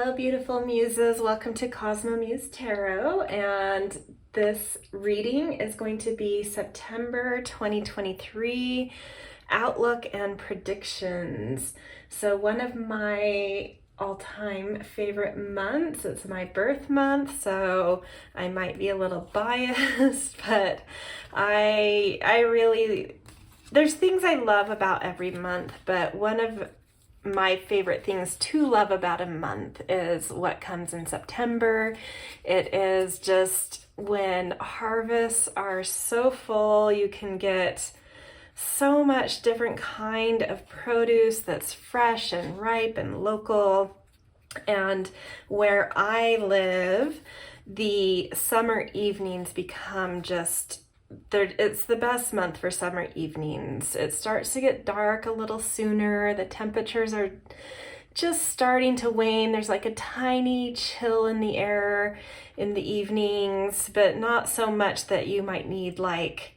Hello, beautiful muses. Welcome to Cosmo Muse Tarot. And this reading is going to be September 2023 outlook and predictions. So one of my all-time favorite months. It's my birth month, so I might be a little biased, but I really, there's things I love about every month, but one of my favorite things to love about a month is what comes in September. It is just when harvests are so full, you can get so much different kind of produce that's fresh and ripe and local. And where I live, the summer evenings become just it's the best month for summer evenings. It starts to get dark a little sooner. The temperatures are just starting to wane. There's like a tiny chill in the air in the evenings, but not so much that you might need like,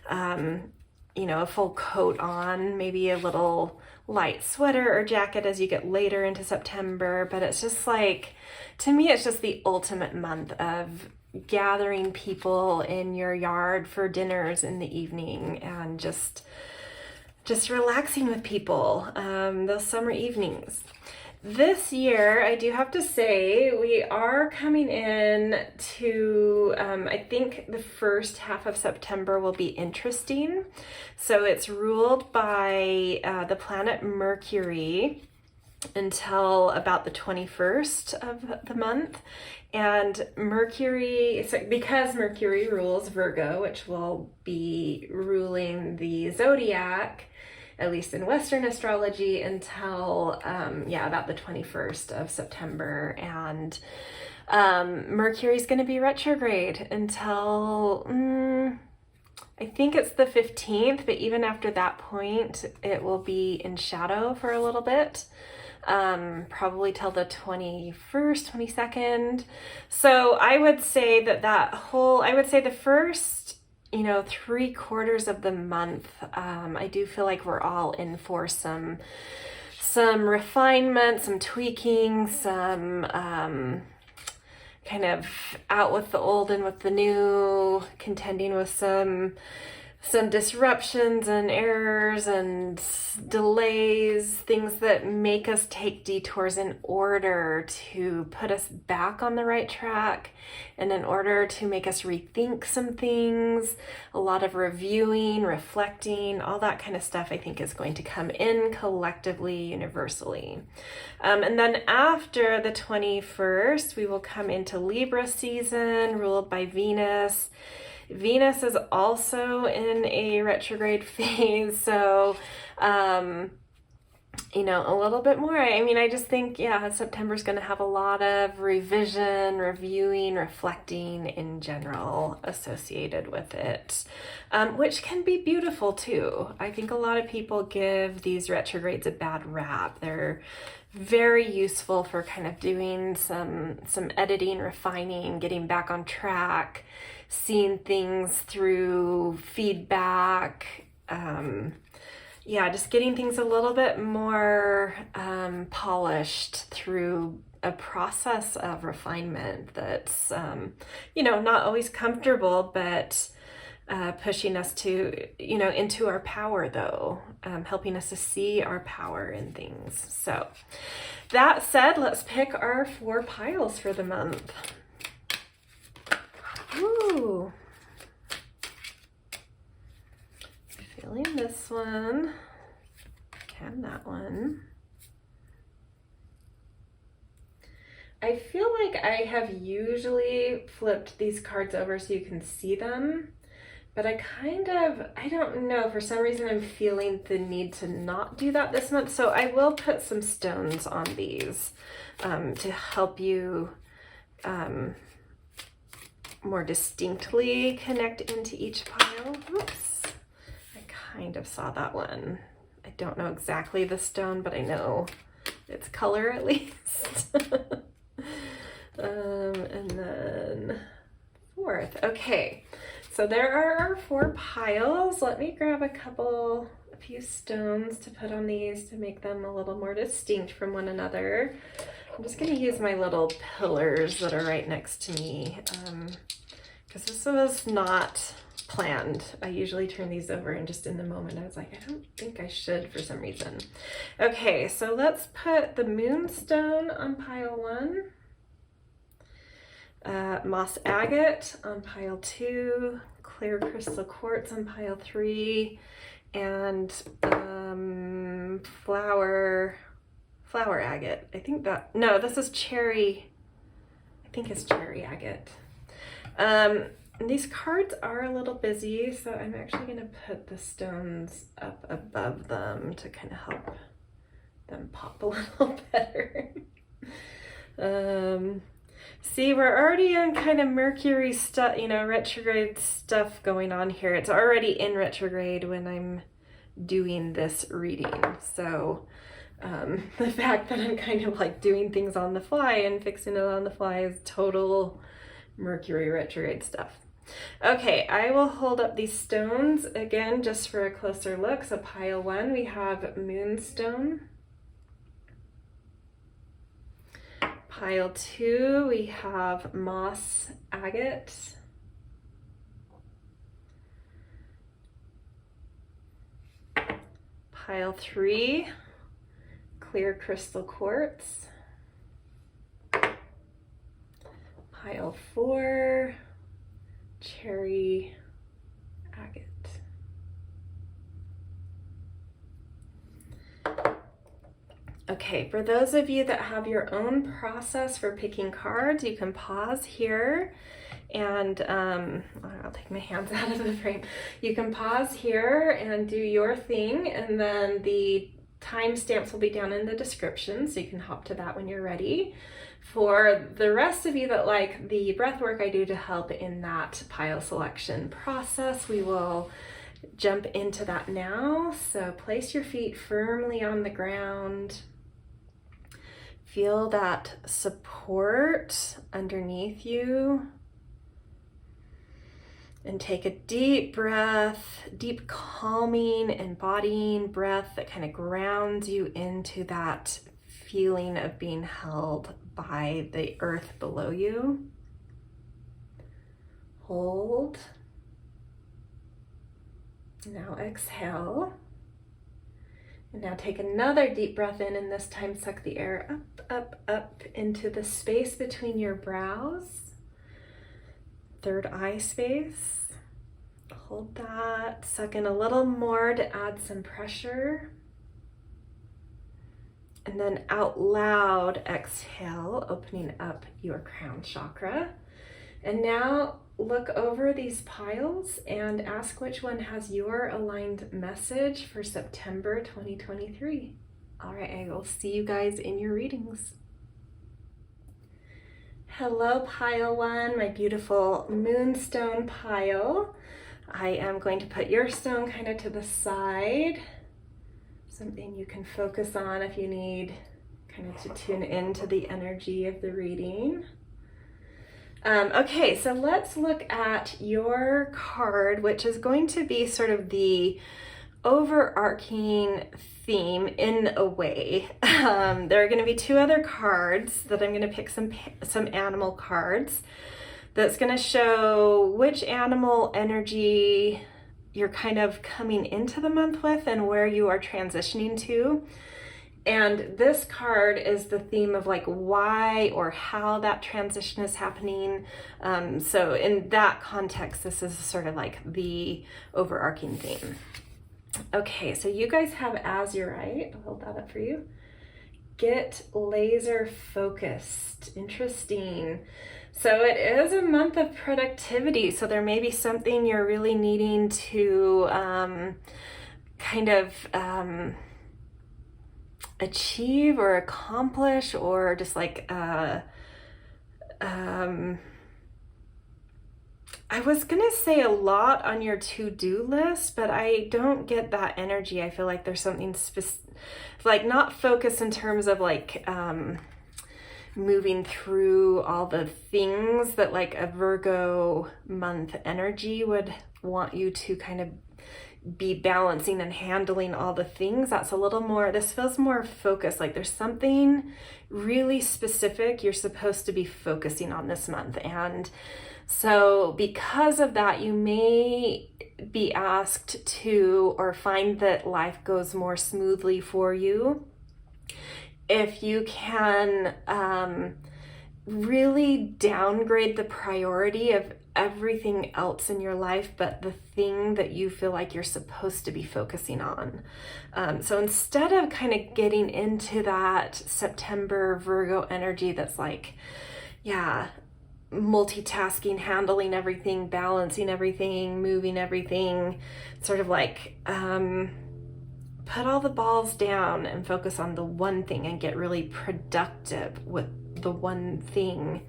a full coat on, maybe a little light sweater or jacket as you get later into September. But it's just like, to me, it's just the ultimate month of gathering people in your yard for dinners in the evening and just relaxing with people, those summer evenings. This year, I do have to say, we are coming in to, I think the first half of September will be interesting. So it's ruled by the planet Mercury until about the 21st of the month. And Mercury, so because Mercury rules Virgo, which will be ruling the Zodiac, at least in Western astrology, until, about the 21st of September. And Mercury's going to be retrograde until, I think it's the 15th, but even after that point, it will be in shadow for a little bit. Probably till the 21st, 22nd. So I would say I would say the first, 3/4 of the month, I do feel like we're all in for some refinement, some tweaking, some, kind of out with the old and with the new, contending with some disruptions and errors and delays, things that make us take detours in order to put us back on the right track and in order to make us rethink some things. A lot of reviewing, reflecting, all that kind of stuff I think is going to come in collectively, universally. And then after the 21st, we will come into Libra season, ruled by Venus. Venus is also in a retrograde phase, so, a little bit more. I just think, September's going to have a lot of revision, reviewing, reflecting in general associated with it, which can be beautiful too. I think a lot of people give these retrogrades a bad rap. They're very useful for kind of doing some editing, refining, getting back on track, seeing things through feedback, just getting things a little bit more polished through a process of refinement that's, not always comfortable, but pushing us to, into our power though, helping us to see our power in things. So that said, let's pick our 4 piles for the month. Ooh. Feeling this one and that one. I feel like I have usually flipped these cards over so you can see them, but I don't know, for some reason I'm feeling the need to not do that this month. So I will put some stones on these to help you more distinctly connect into each pile. Oops, I kind of saw that one. I don't know exactly the stone, but I know its color at least. And then 4th. Okay, so there are our 4 piles. Let me grab a few stones to put on these to make them a little more distinct from one another. I'm just going to use my little pillars that are right next to me, because this was not planned. I usually turn these over, and just in the moment I was like, I don't think I should for some reason. Okay, so let's put the Moonstone on pile 1, Moss Agate on pile 2, Clear Crystal Quartz on pile 3, and flower agate. I think that, no, this is cherry. I think it's cherry agate. And these cards are a little busy, so I'm actually going to put the stones up above them to kind of help them pop a little better. See, we're already in kind of Mercury stuff, you know, retrograde stuff going on here. It's already in retrograde when I'm doing this reading. So the fact that I'm kind of like doing things on the fly and fixing it on the fly is total Mercury retrograde stuff. Okay, I will hold up these stones again just for a closer look. So pile 1, we have Moonstone. Pile 2, we have Moss Agate. Pile 3, Clear Crystal Quartz. Pile 4, Cherry Agate. Okay, for those of you that have your own process for picking cards, you can pause here and I'll take my hands out of the frame. You can pause here and do your thing, and then the timestamps will be down in the description, so you can hop to that when you're ready. For the rest of you that like the breath work I do to help in that pile selection process, we will jump into that now. So place your feet firmly on the ground. Feel that support underneath you. And take a deep breath, deep calming, embodying breath that kind of grounds you into that feeling of being held by the earth below you. Hold. Now exhale. And now take another deep breath in, and this time suck the air up, up, up into the space between your brows. Third eye space. Hold that. Suck in a little more to add some pressure. And then out loud, exhale, opening up your crown chakra. And now look over these piles and ask which one has your aligned message for September 2023. All right, I will see you guys in your readings. Hello, pile 1, my beautiful Moonstone pile. I am going to put your stone kind of to the side. Something you can focus on if you need kind of to tune into the energy of the reading. Okay, so let's look at your card, which is going to be sort of the overarching theme in a way. There are going to be 2 other cards that I'm going to pick some animal cards that's going to show which animal energy you're kind of coming into the month with and where you are transitioning to. And this card is the theme of like why or how that transition is happening. So in that context, this is sort of like the overarching theme. Okay, so you guys have azurite. I'll hold that up for you. Get laser focused. Interesting. So it is a month of productivity. So there may be something you're really needing to kind of achieve or accomplish, or just like I was gonna say a lot on your to-do list, but I don't get that energy. I feel like there's something like not focused in terms of like moving through all the things that like a Virgo month energy would want you to kind of be balancing and handling all the things. That's a little more, this feels more focused, like there's something really specific you're supposed to be focusing on this month. And so because of that, you may be asked to, or find that life goes more smoothly for you if you can really downgrade the priority of everything else in your life but the thing that you feel like you're supposed to be focusing on. So instead of kind of getting into that September Virgo energy that's like, yeah, multitasking, handling everything, balancing everything, moving everything, sort of like put all the balls down and focus on the one thing and get really productive with the one thing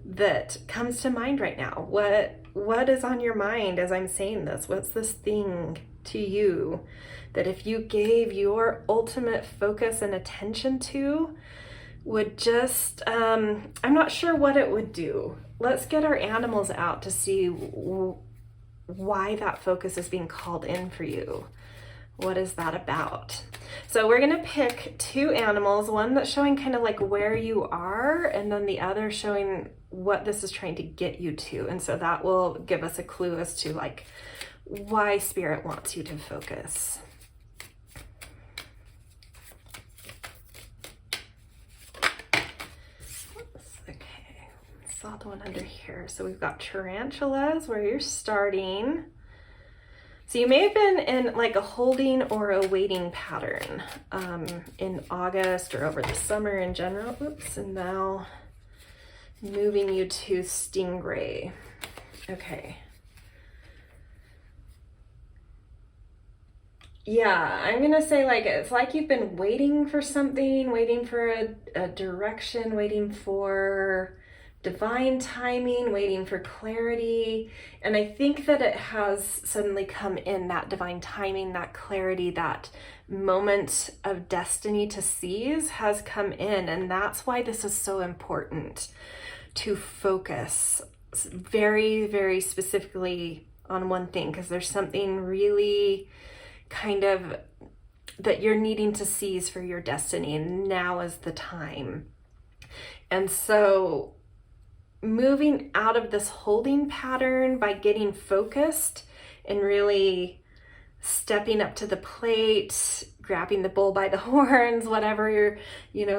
that comes to mind right now. What is on your mind as I'm saying this? What's this thing to you that if you gave your ultimate focus and attention to would just, I'm not sure what it would do. Let's get our animals out to see why that focus is being called in for you. What is that about? So we're going to pick two animals, one that's showing kind of like where you are, and then the other showing what this is trying to get you to. And so that will give us a clue as to like why Spirit wants you to focus. Okay, saw the one under here. So we've got tarantulas where you're starting. So you may have been in like a holding or a waiting pattern in August or over the summer in general. Oops, and now moving you to stingray. Okay. Yeah, I'm going to say like it's like you've been waiting for something, waiting for a direction, waiting for divine timing, waiting for clarity. And I think that it has suddenly come in, that divine timing, that clarity, that moment of destiny to seize has come in. And that's why this is so important to focus very, very specifically on one thing, because there's something really kind of that you're needing to seize for your destiny, and now is the time. And so moving out of this holding pattern by getting focused and really stepping up to the plate, grabbing the bull by the horns, whatever your,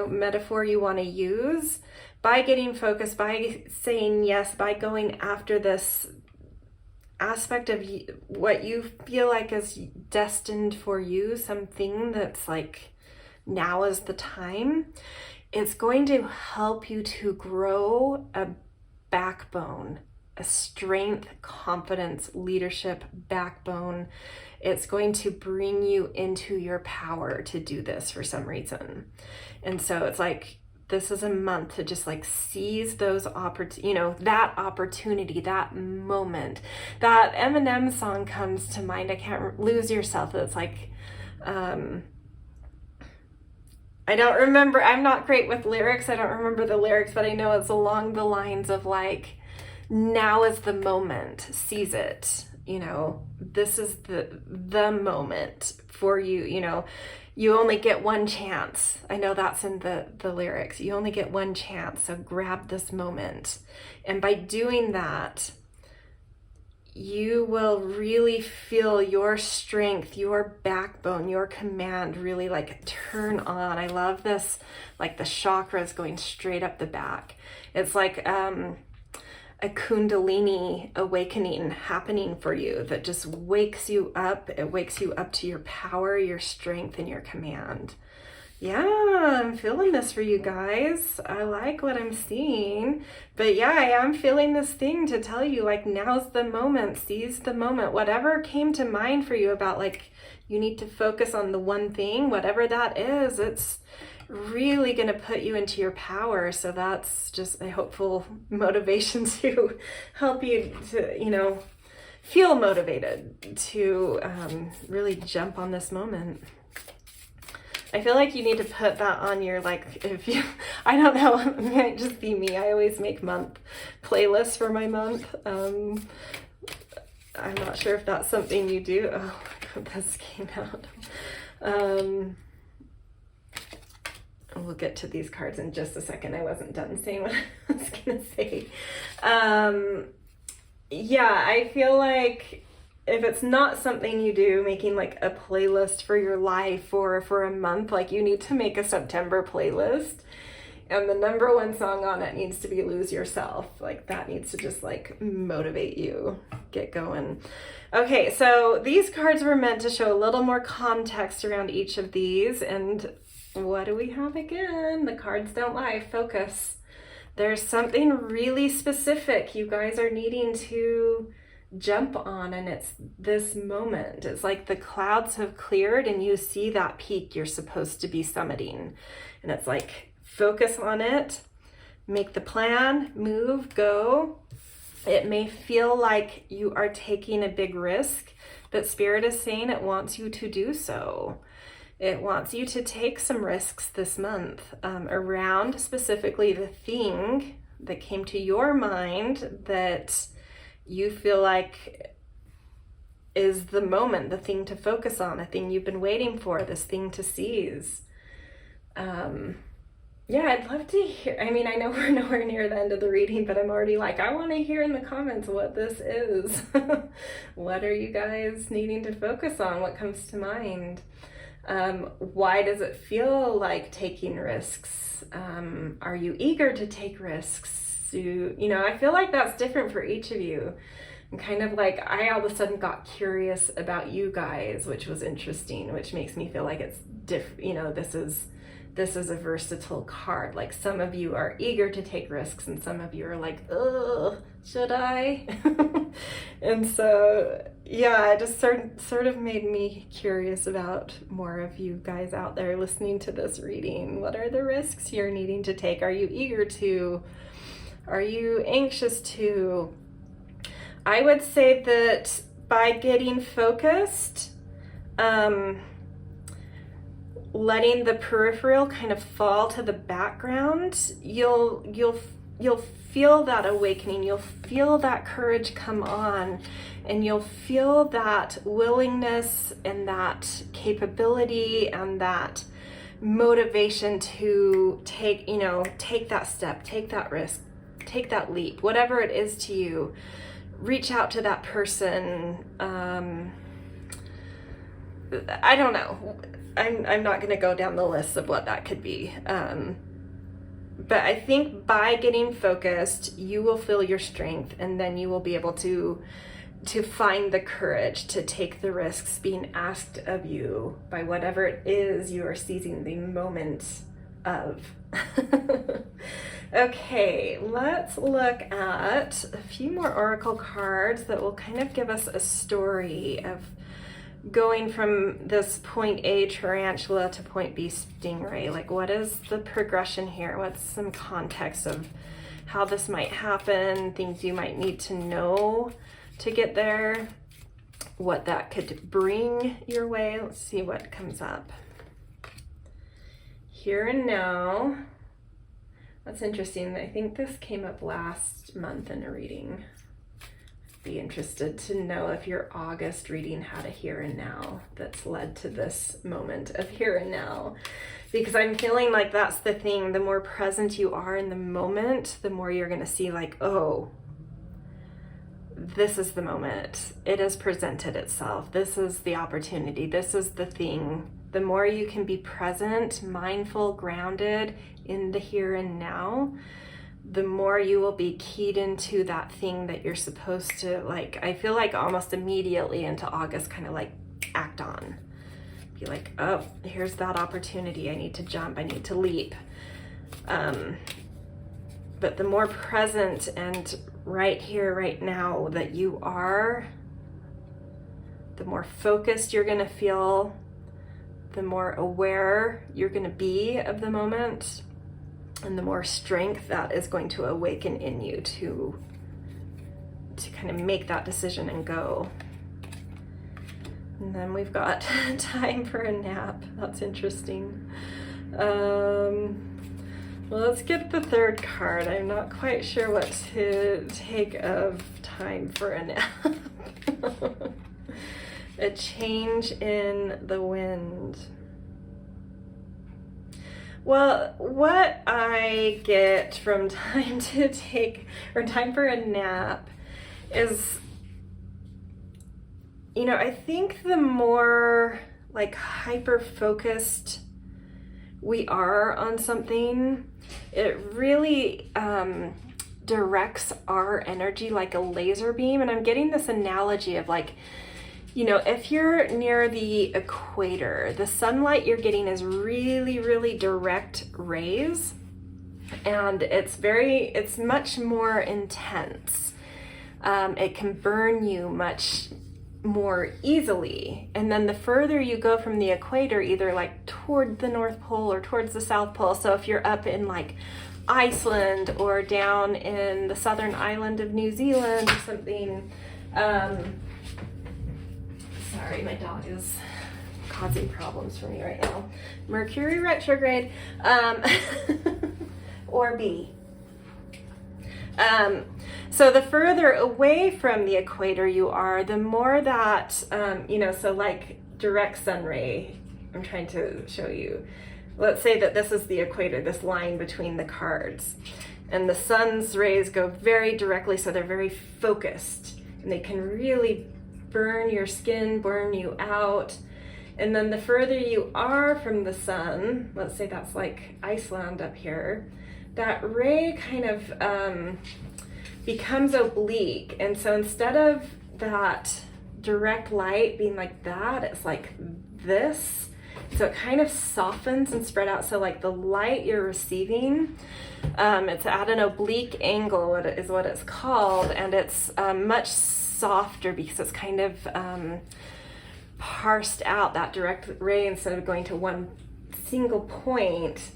metaphor you want to use, by getting focused, by saying yes, by going after this aspect of what you feel like is destined for you, something that's like, now is the time. It's going to help you to grow a backbone, a strength, confidence, leadership backbone. It's going to bring you into your power to do this for some reason. And so it's like, this is a month to just like seize those that opportunity, that moment. That Eminem song comes to mind. I can't lose yourself. It's like, I don't remember, I'm not great with lyrics. I don't remember the lyrics, but I know it's along the lines of like, now is the moment, seize it. This is the moment for you, you only get one chance. I know that's in the lyrics. You only get one chance, so grab this moment. And by doing that, you will really feel your strength, your backbone, your command really like turn on. I love this, like the chakras going straight up the back. It's like a Kundalini awakening happening for you that just wakes you up. It wakes you up to your power, your strength, and your command. Yeah, I'm feeling this for you guys. I like what I'm seeing. But yeah, I am feeling this thing to tell you, like, now's the moment, seize the moment. Whatever came to mind for you about, like, you need to focus on the one thing, whatever that is, it's really going to put you into your power. So that's just a hopeful motivation to help you to, feel motivated to really jump on this moment. I feel like you need to put that on your, I don't know, it might just be me. I always make month playlists for my month. I'm not sure if that's something you do. Oh my this came out. We'll get to these cards in just a second. I wasn't done saying what I was going to say. Yeah, I feel like if it's not something you do, making like a playlist for your life or for a month, like you need to make a September playlist. And the number one song on it needs to be Lose Yourself. Like that needs to just like motivate you, get going. Okay, so these cards were meant to show a little more context around each of these. And what do we have again? The cards don't lie. Focus. There's something really specific you guys are needing to jump on, and it's this moment. It's like the clouds have cleared and you see that peak you're supposed to be summiting. And it's like, focus on it, make the plan, move, go. It may feel like you are taking a big risk, but Spirit is saying it wants you to do so. It wants you to take some risks this month around specifically the thing that came to your mind that you feel like is the moment, the thing to focus on, a thing you've been waiting for, this thing to seize. Yeah, I'd love to hear. I mean, I know we're nowhere near the end of the reading, but I'm already like, I want to hear in the comments what this is. What are you guys needing to focus on? What comes to mind? Why does it feel like taking risks? Are you eager to take risks? You know, I feel like that's different for each of you. And kind of like, I all of a sudden got curious about you guys, which was interesting, which makes me feel like it's you know, this is a versatile card. Like some of you are eager to take risks and some of you are like, ugh, should I? And so, yeah, it just sort of made me curious about more of you guys out there listening to this reading. What are the risks you're needing to take? Are you eager to? Are you anxious to? I would say that by getting focused, letting the peripheral kind of fall to the background, you'll feel that awakening, you'll feel that courage come on, and you'll feel that willingness and that capability and that motivation to take that step, take that risk, take that leap, whatever it is to you. Reach out to that person. I don't know. I'm not going to go down the list of what that could be. But I think by getting focused, you will feel your strength, and then you will be able to find the courage to take the risks being asked of you by whatever it is you are seizing the moment of. Okay, let's look at a few more oracle cards that will kind of give us a story of going from this point A tarantula to point B stingray. Like, what is the progression here? What's some context of how this might happen, things you might need to know to get there, what that could bring your way. Let's see what comes up. Here and now. That's interesting. I think this came up last month in a reading. Be interested to know if your August reading had a here and now that's led to this moment of here and now, because I'm feeling like that's the thing. The more present you are in the moment, the more you're going to see like, oh, this is the moment. It has presented itself. This is the opportunity. This is the thing. The more you can be present, mindful, grounded in the here and now, the more you will be keyed into that thing that you're supposed to, like, I feel like almost immediately into August, kind of like act on. Be like, oh, here's that opportunity. I need to jump. I need to leap. But the more present and right here, right now that you are, the more focused you're going to feel, the more aware you're going to be of the moment, and the more strength that is going to awaken in you to kind of make that decision and go. And then we've got time for a nap. That's interesting. Well, let's get the third card. I'm not quite sure what to take of time for a nap. A change in the wind. Well, what I get from time to take, or time for a nap, is, you know, I think the more like hyper-focused we are on something, it really directs our energy like a laser beam. And I'm getting this analogy of like, you know, if you're near the equator, the sunlight you're getting is really, really direct rays, and it's much more intense. It can burn you much more easily. And then the further you go from the equator, either like toward the North Pole or towards the South Pole. So if you're up in like Iceland or down in the southern island of New Zealand or something, sorry, my dog is causing problems for me right now. Mercury retrograde, or B. So the further away from the equator you are, the more that, you know, so like direct sun ray, I'm trying to show you. Let's say that this is the equator, this line between the cards. And the sun's rays go very directly, so they're very focused. And they can really burn your skin, burn you out. And then the further you are from the sun, let's say that's like Iceland up here, that ray kind of becomes oblique. And so instead of that direct light being like that, it's like this. So it kind of softens and spread out. So like the light you're receiving, it's at an oblique angle, is what it's called. And it's much softer because it's kind of parsed out, that direct ray. Instead of going to one single point,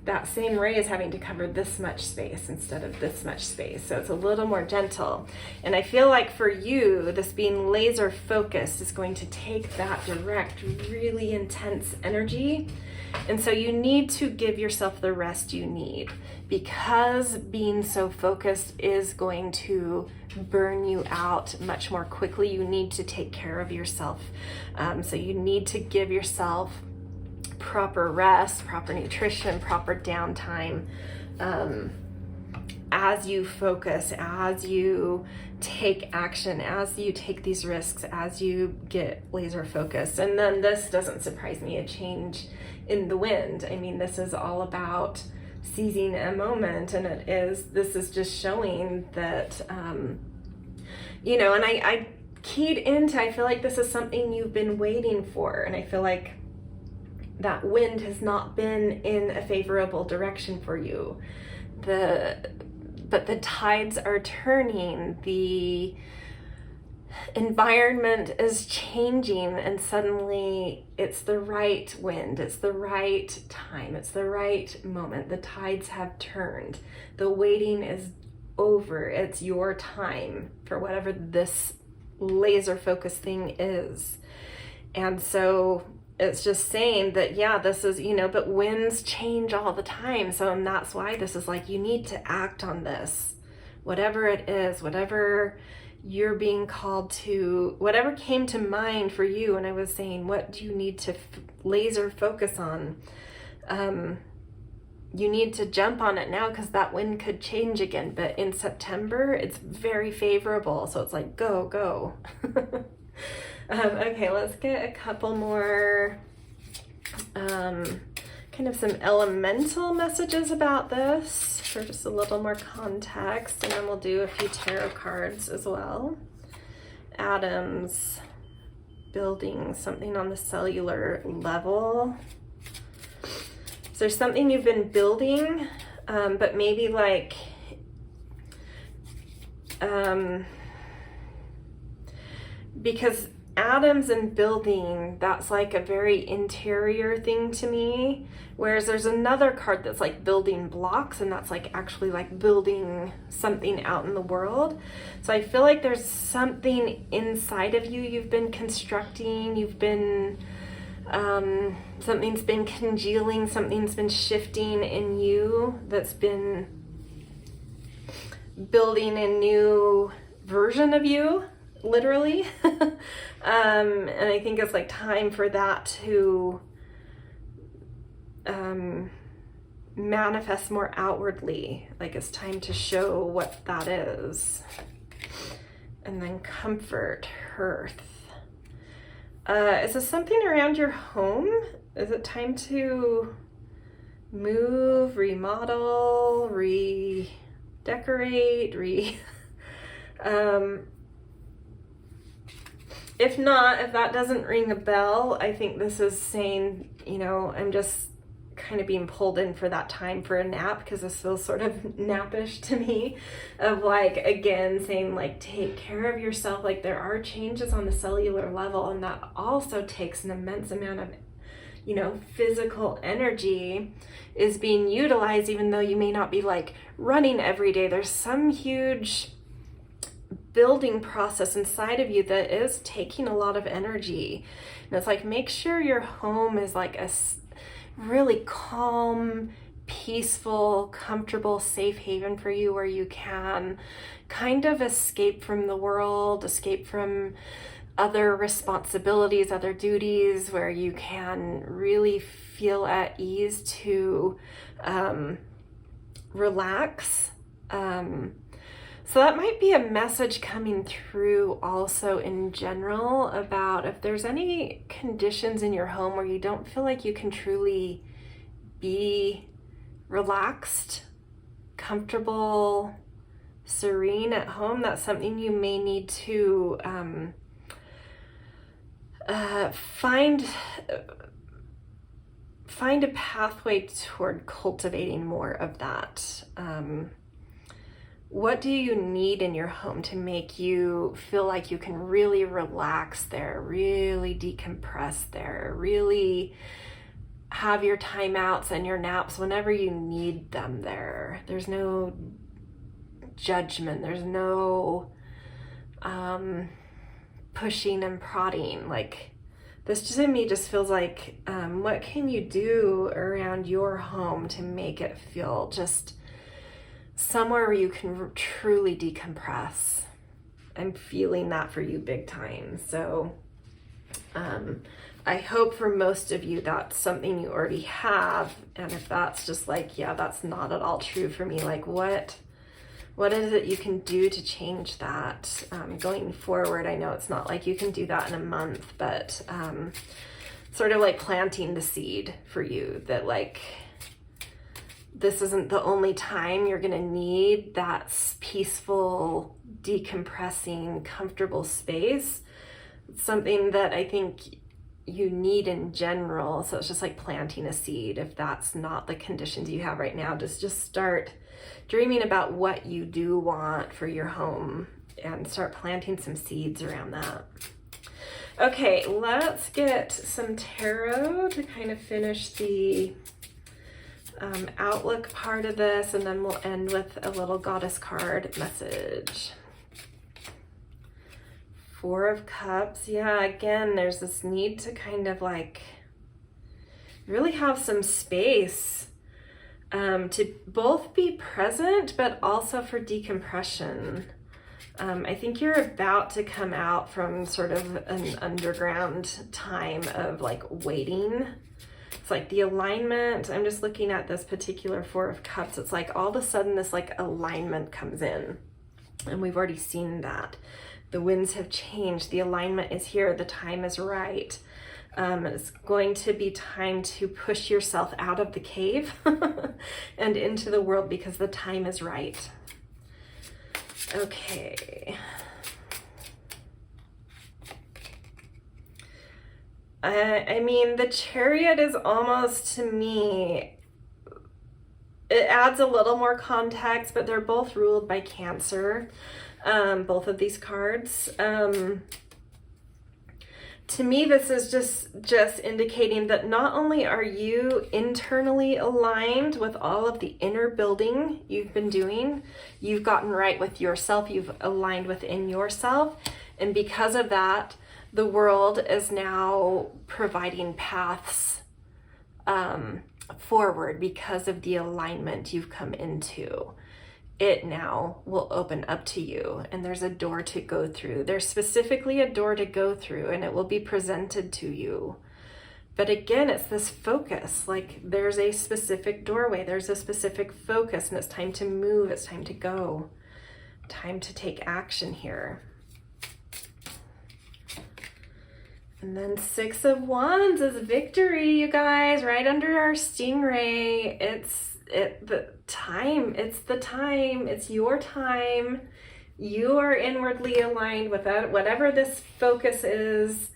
that same ray is having to cover this much space instead of this much space. So it's a little more gentle. And I feel like for you, this being laser focused is going to take that direct, really intense energy. And so you need to give yourself the rest you need, because being so focused is going to burn you out much more quickly. You need to take care of yourself. So you need to give yourself proper rest, proper nutrition, proper downtime, as you focus, as you take action, as you take these risks, as you get laser focused. And then this doesn't surprise me, a change in the wind. I mean, this is all about seizing a moment, and this is just showing that, you know, and I keyed into, I feel like this is something you've been waiting for, and I feel like that wind has not been in a favorable direction for you. But the tides are turning, the environment is changing, and suddenly it's the right wind, it's the right time, it's the right moment. The tides have turned. The waiting is over. It's your time for whatever this laser focus thing is. And so it's just saying that, yeah, this is, you know, but winds change all the time. So, and that's why this is like, you need to act on this, whatever it is, whatever you're being called to, whatever came to mind for you. And I was saying, what do you need to laser focus on? You need to jump on it now, because that wind could change again. But in September, it's very favorable. So it's like, go. Okay, let's get a couple more kind of some elemental messages about this for just a little more context, and then we'll do a few tarot cards as well. Atoms, building something on the cellular level. So there's something you've been building, but maybe like because atoms and building, that's like a very interior thing to me, whereas there's another card that's like building blocks, and that's like actually like building something out in the world. So I feel like there's something inside of you you've been constructing, you've been something's been congealing, something's been shifting in you, that's been building a new version of you, literally. And I think it's like time for that to manifest more outwardly. Like it's time to show what that is. And then comfort, hearth. Is this something around your home? Is it time to move, remodel, redecorate, if not, if that doesn't ring a bell, I think this is saying, you know, I'm just kind of being pulled in for that time for a nap, because this feels sort of nappish to me, of like, again, saying like, take care of yourself. Like there are changes on the cellular level, and that also takes an immense amount of, you know, physical energy is being utilized, even though you may not be like running every day. There's some huge building process inside of you that is taking a lot of energy. And it's like, make sure your home is like a really calm, peaceful, comfortable, safe haven for you, where you can kind of escape from the world, escape from other responsibilities, other duties, where you can really feel at ease to relax. So that might be a message coming through also in general, about if there's any conditions in your home where you don't feel like you can truly be relaxed, comfortable, serene at home. That's something you may need to find a pathway toward cultivating more of that. What do you need in your home to make you feel like you can really relax there, really decompress there, really have your timeouts and your naps whenever you need them there? There's no judgment. There's no pushing and prodding. Like this just in me just feels like, what can you do around your home to make it feel just somewhere where you can truly decompress? I'm feeling that for you big time. So I hope for most of you that's something you already have. And if that's just like, yeah, that's not at all true for me, like what is it you can do to change that going forward? I know it's not like you can do that in a month, but sort of like planting the seed for you that like, this isn't the only time you're gonna need that peaceful, decompressing, comfortable space. It's something that I think you need in general. So it's just like planting a seed. If that's not the conditions you have right now, just start dreaming about what you do want for your home and start planting some seeds around that. Okay, let's get some tarot to kind of finish the outlook part of this, and then we'll end with a little goddess card message. Four of Cups. Yeah, again, there's this need to kind of like really have some space to both be present, but also for decompression. I think you're about to come out from sort of an underground time of like waiting. It's like the alignment. I'm just looking at this particular Four of Cups. It's like all of a sudden this like alignment comes in, and we've already seen that. The winds have changed. The alignment is here. The time is right. It's going to be time to push yourself out of the cave and into the world because the time is right. Okay. I mean, the Chariot is almost, to me, it adds a little more context, but they're both ruled by Cancer, both of these cards. To me, this is just indicating that not only are you internally aligned with all of the inner building you've been doing, you've gotten right with yourself, you've aligned within yourself, and because of that, the world is now providing paths forward because of the alignment you've come into. it now will open up to you, and there's a door to go through. There's specifically a door to go through, and it will be presented to you. But again, it's this focus, like there's a specific doorway, there's a specific focus, and it's time to move, it's time to go, time to take action here. And then 6 of Wands is victory, you guys, right under our stingray. It's the time, it's your time. You are inwardly aligned with that, whatever this focus is,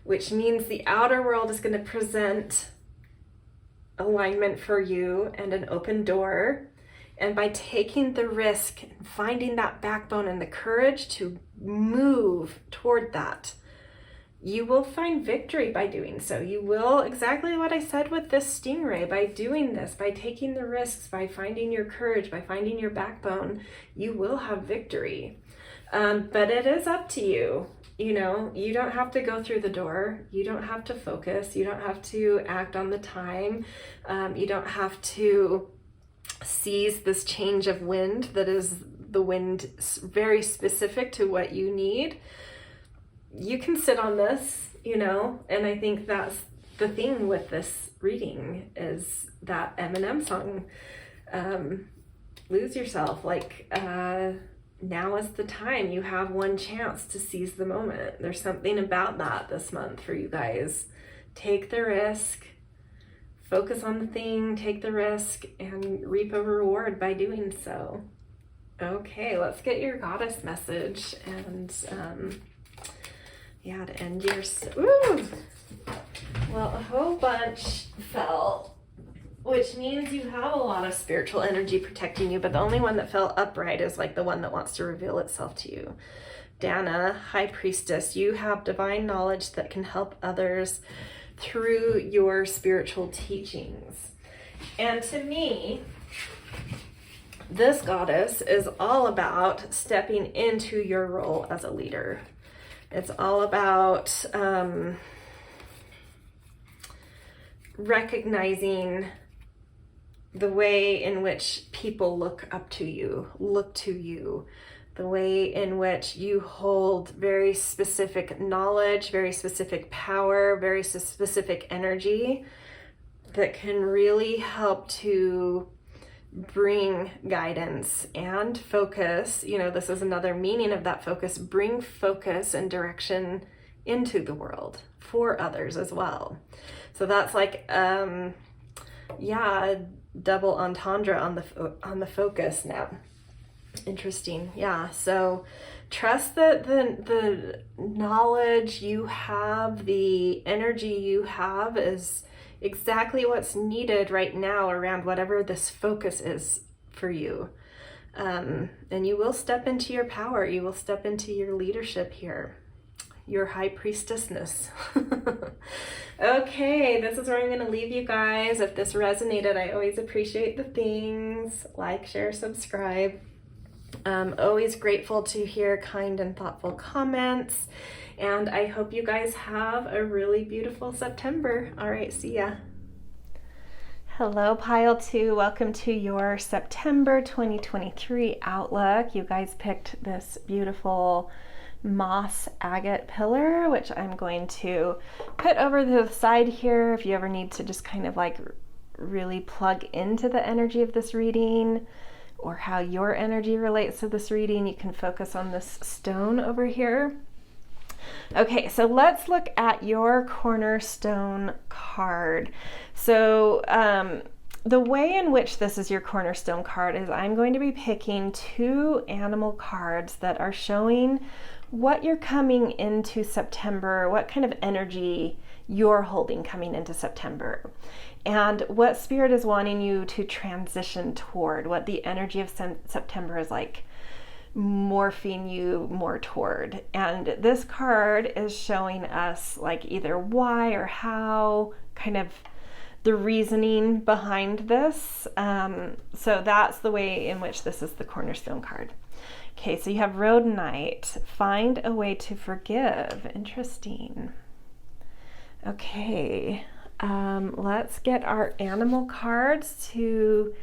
which means the outer world is going to present alignment for you and an open door. And by taking the risk and finding that backbone and the courage to move toward that, you will find victory by doing so. You will, exactly what I said with this stingray, by doing this, by taking the risks, by finding your courage, by finding your backbone, you will have victory. But it is up to you. You know, you don't have to go through the door. You don't have to focus. You don't have to act on the time. You don't have to seize this change of wind that is the wind very specific to what you need. You can sit on this, you know, and I think that's the thing with this reading is that Eminem song, Lose Yourself. Like, now is the time. You have one chance to seize the moment. There's something about that this month for you guys. Take the risk, focus on the thing, take the risk, and reap a reward by doing so. Okay, let's get your goddess message and yeah, to end your, well, a whole bunch fell, which means you have a lot of spiritual energy protecting you, but the only one that fell upright is like the one that wants to reveal itself to you. Dana, High Priestess, you have divine knowledge that can help others through your spiritual teachings. And to me, this goddess is all about stepping into your role as a leader. It's all about recognizing the way in which people look to you, the way in which you hold very specific knowledge, very specific power, very specific energy that can really help to bring guidance and focus. You know, this is another meaning of that focus. Bring focus and direction into the world for others as well. So that's like, yeah, double entendre on the focus now. Interesting. Yeah. So trust that the knowledge you have, the energy you have is exactly what's needed right now around whatever this focus is for you. And you will step into your power. You will step into your leadership here, your high priestessness. Okay, this is where I'm going to leave you guys. If this resonated, I always appreciate the things. Like, share, subscribe. Always grateful to hear kind and thoughtful comments. And I hope you guys have a really beautiful September. All right, see ya. Hello, Pile 2. Welcome to your September 2023 outlook. You guys picked this beautiful moss agate pillar, which I'm going to put over to the side here if you ever need to just kind of like really plug into the energy of this reading or how your energy relates to this reading. You can focus on this stone over here. Okay, so let's look at your cornerstone card. So the way in which this is your cornerstone card is I'm going to be picking 2 animal cards that are showing what you're coming into September, what kind of energy you're holding coming into September, and what Spirit is wanting you to transition toward, what the energy of September is like morphing you more toward. And this card is showing us like either why or how, kind of the reasoning behind this. So that's the way in which this is the cornerstone card. Okay, so you have Road Knight, find a way to forgive. Interesting. Okay, let's get our animal cards to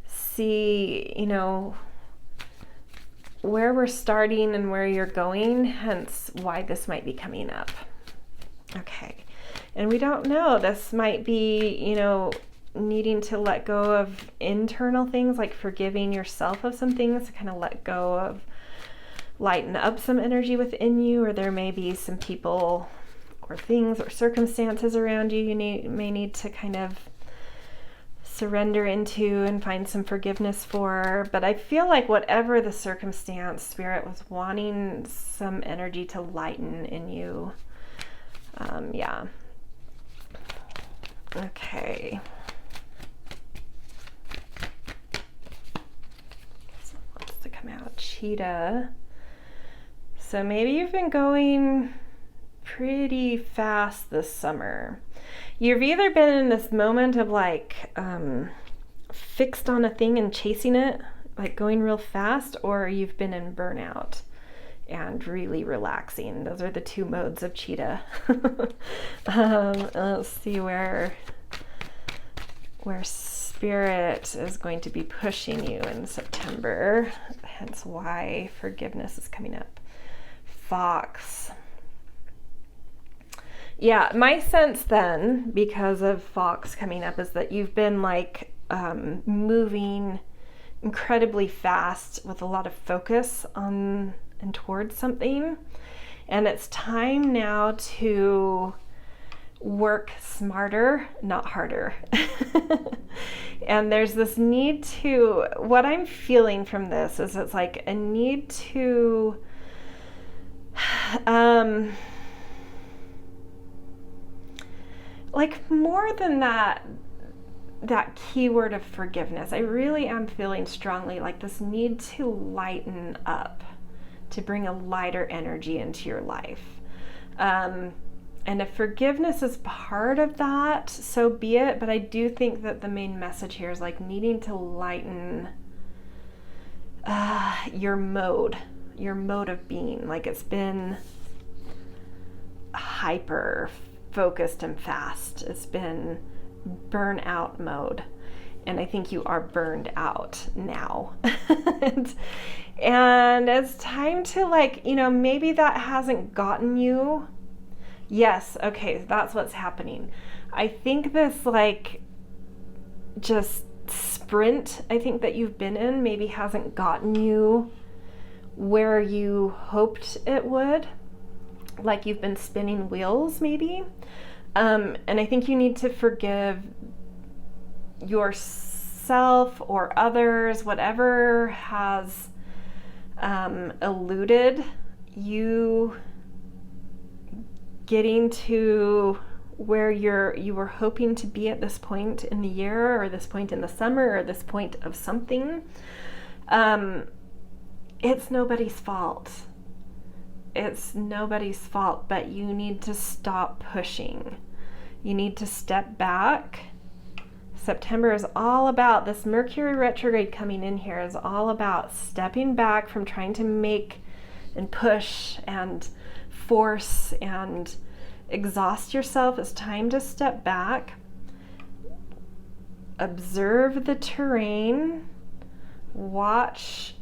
see, you know, where we're starting and where you're going, hence why this might be coming up. Okay. And we don't know, this might be, you know, needing to let go of internal things, like forgiving yourself of some things to kind of let go of, lighten up some energy within you, or there may be some people or things or circumstances around you may need to kind of surrender into and find some forgiveness for. But I feel like whatever the circumstance, Spirit was wanting some energy to lighten in you. Yeah. Okay. So wants to come out. Cheetah. So maybe you've been going pretty fast this summer. You've either been in this moment of like fixed on a thing and chasing it, like going real fast, or you've been in burnout and really relaxing. Those are the two modes of cheetah. Let's see where Spirit is going to be pushing you in September, hence why forgiveness is coming up. Fox. Yeah, my sense then, because of Fox coming up, is that you've been like moving incredibly fast with a lot of focus on and towards something, and it's time now to work smarter, not harder. And there's this need to, what I'm feeling from this is it's like a need to like more than that keyword of forgiveness. I really am feeling strongly like this need to lighten up, to bring a lighter energy into your life. And if forgiveness is part of that, so be it. But I do think that the main message here is like needing to lighten your mode of being. Like it's been hyper focused and fast. It's been burnout mode. And I think you are burned out now. and it's time to like, you know, maybe that hasn't gotten you. Yes, okay, that's what's happening. I think this like just sprint, I think that you've been in maybe hasn't gotten you where you hoped it would. Like you've been spinning wheels maybe. And I think you need to forgive yourself or others, whatever has eluded you getting to where you were hoping to be at this point in the year, or this point in the summer, or this point of something. It's nobody's fault. It's nobody's fault, but you need to stop pushing. You need to step back. September is all about this Mercury retrograde coming in here is all about stepping back from trying to make and push and force and exhaust yourself. It's time to step back, observe the terrain, watch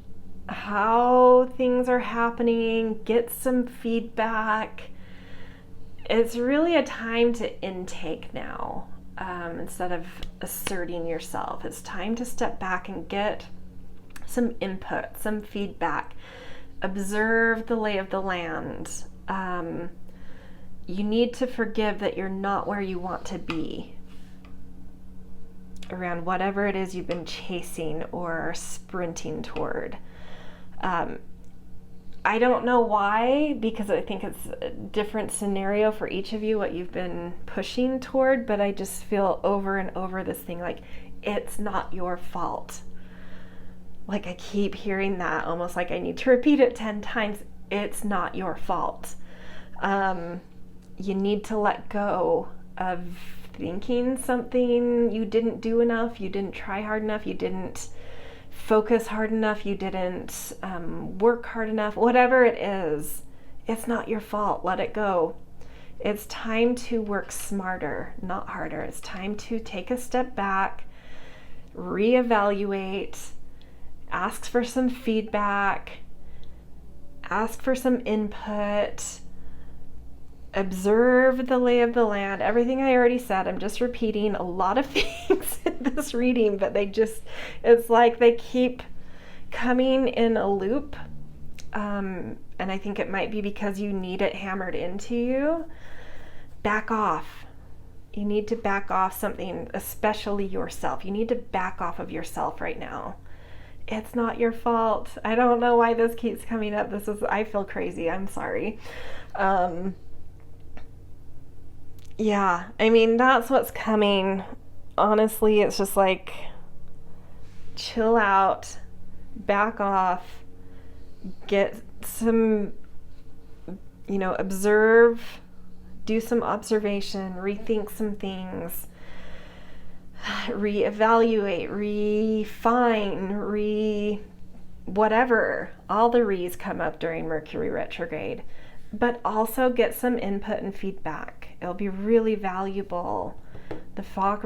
how things are happening, get some feedback. It's really a time to intake now, instead of asserting yourself. It's time to step back and get some input, some feedback. Observe the lay of the land. You need to forgive that you're not where you want to be around whatever it is you've been chasing or sprinting toward. I don't know why, because I think it's a different scenario for each of you, what you've been pushing toward, but I just feel over and over this thing like, it's not your fault. Like I keep hearing that, almost like I need to repeat it 10 times. It's not your fault. You need to let go of thinking something you didn't do enough, you didn't try hard enough, you didn't focus hard enough, you didn't work hard enough, whatever it is, it's not your fault. Let it go. It's time to work smarter, not harder. It's time to take a step back, reevaluate, ask for some feedback, ask for some input, observe the lay of the land. Everything I already said, I'm just repeating a lot of things in this reading, but it's like they keep coming in a loop. And I think it might be because you need it hammered into you. Back off. You need to back off something, especially yourself. You need to back off of yourself right now. It's not your fault. I don't know why this keeps coming up. I feel crazy. I'm sorry. Yeah, I mean, that's what's coming. Honestly, it's just like, chill out, back off, get some, observe, do some observation, rethink some things, reevaluate, refine, whatever. All the re's come up during Mercury retrograde, but also get some input and feedback. It'll be really valuable. The fox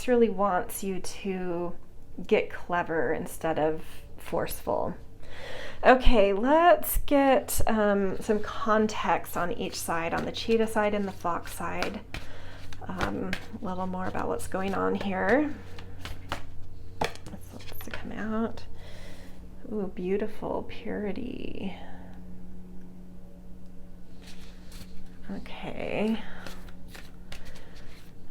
really wants you to get clever instead of forceful. Okay, let's get some context on each side, on the cheetah side and the fox side. A little more about what's going on here. Let's let this come out. Ooh, beautiful purity. Okay.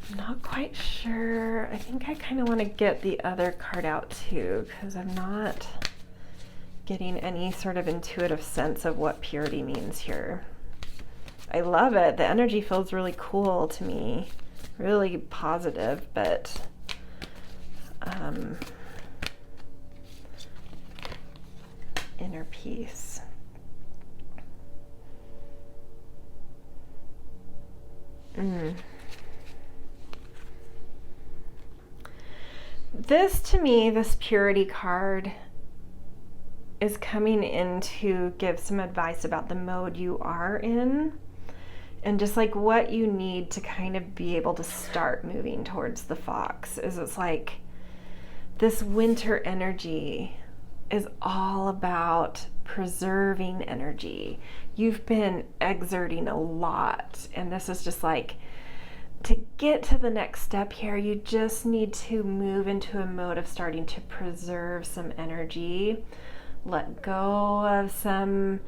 I'm not quite sure. I think I kind of want to get the other card out too, because I'm not getting any sort of intuitive sense of what purity means here. I love it. The energy feels really cool to me, really positive, but inner peace. This, to me, this purity card is coming in to give some advice about the mode you are in and just like what you need to kind of be able to start moving towards the fox. It's like this winter energy is all about preserving energy. You've been exerting a lot, and this is just like, to get to the next step here, you just need to move into a mode of starting to preserve some energy, let go of some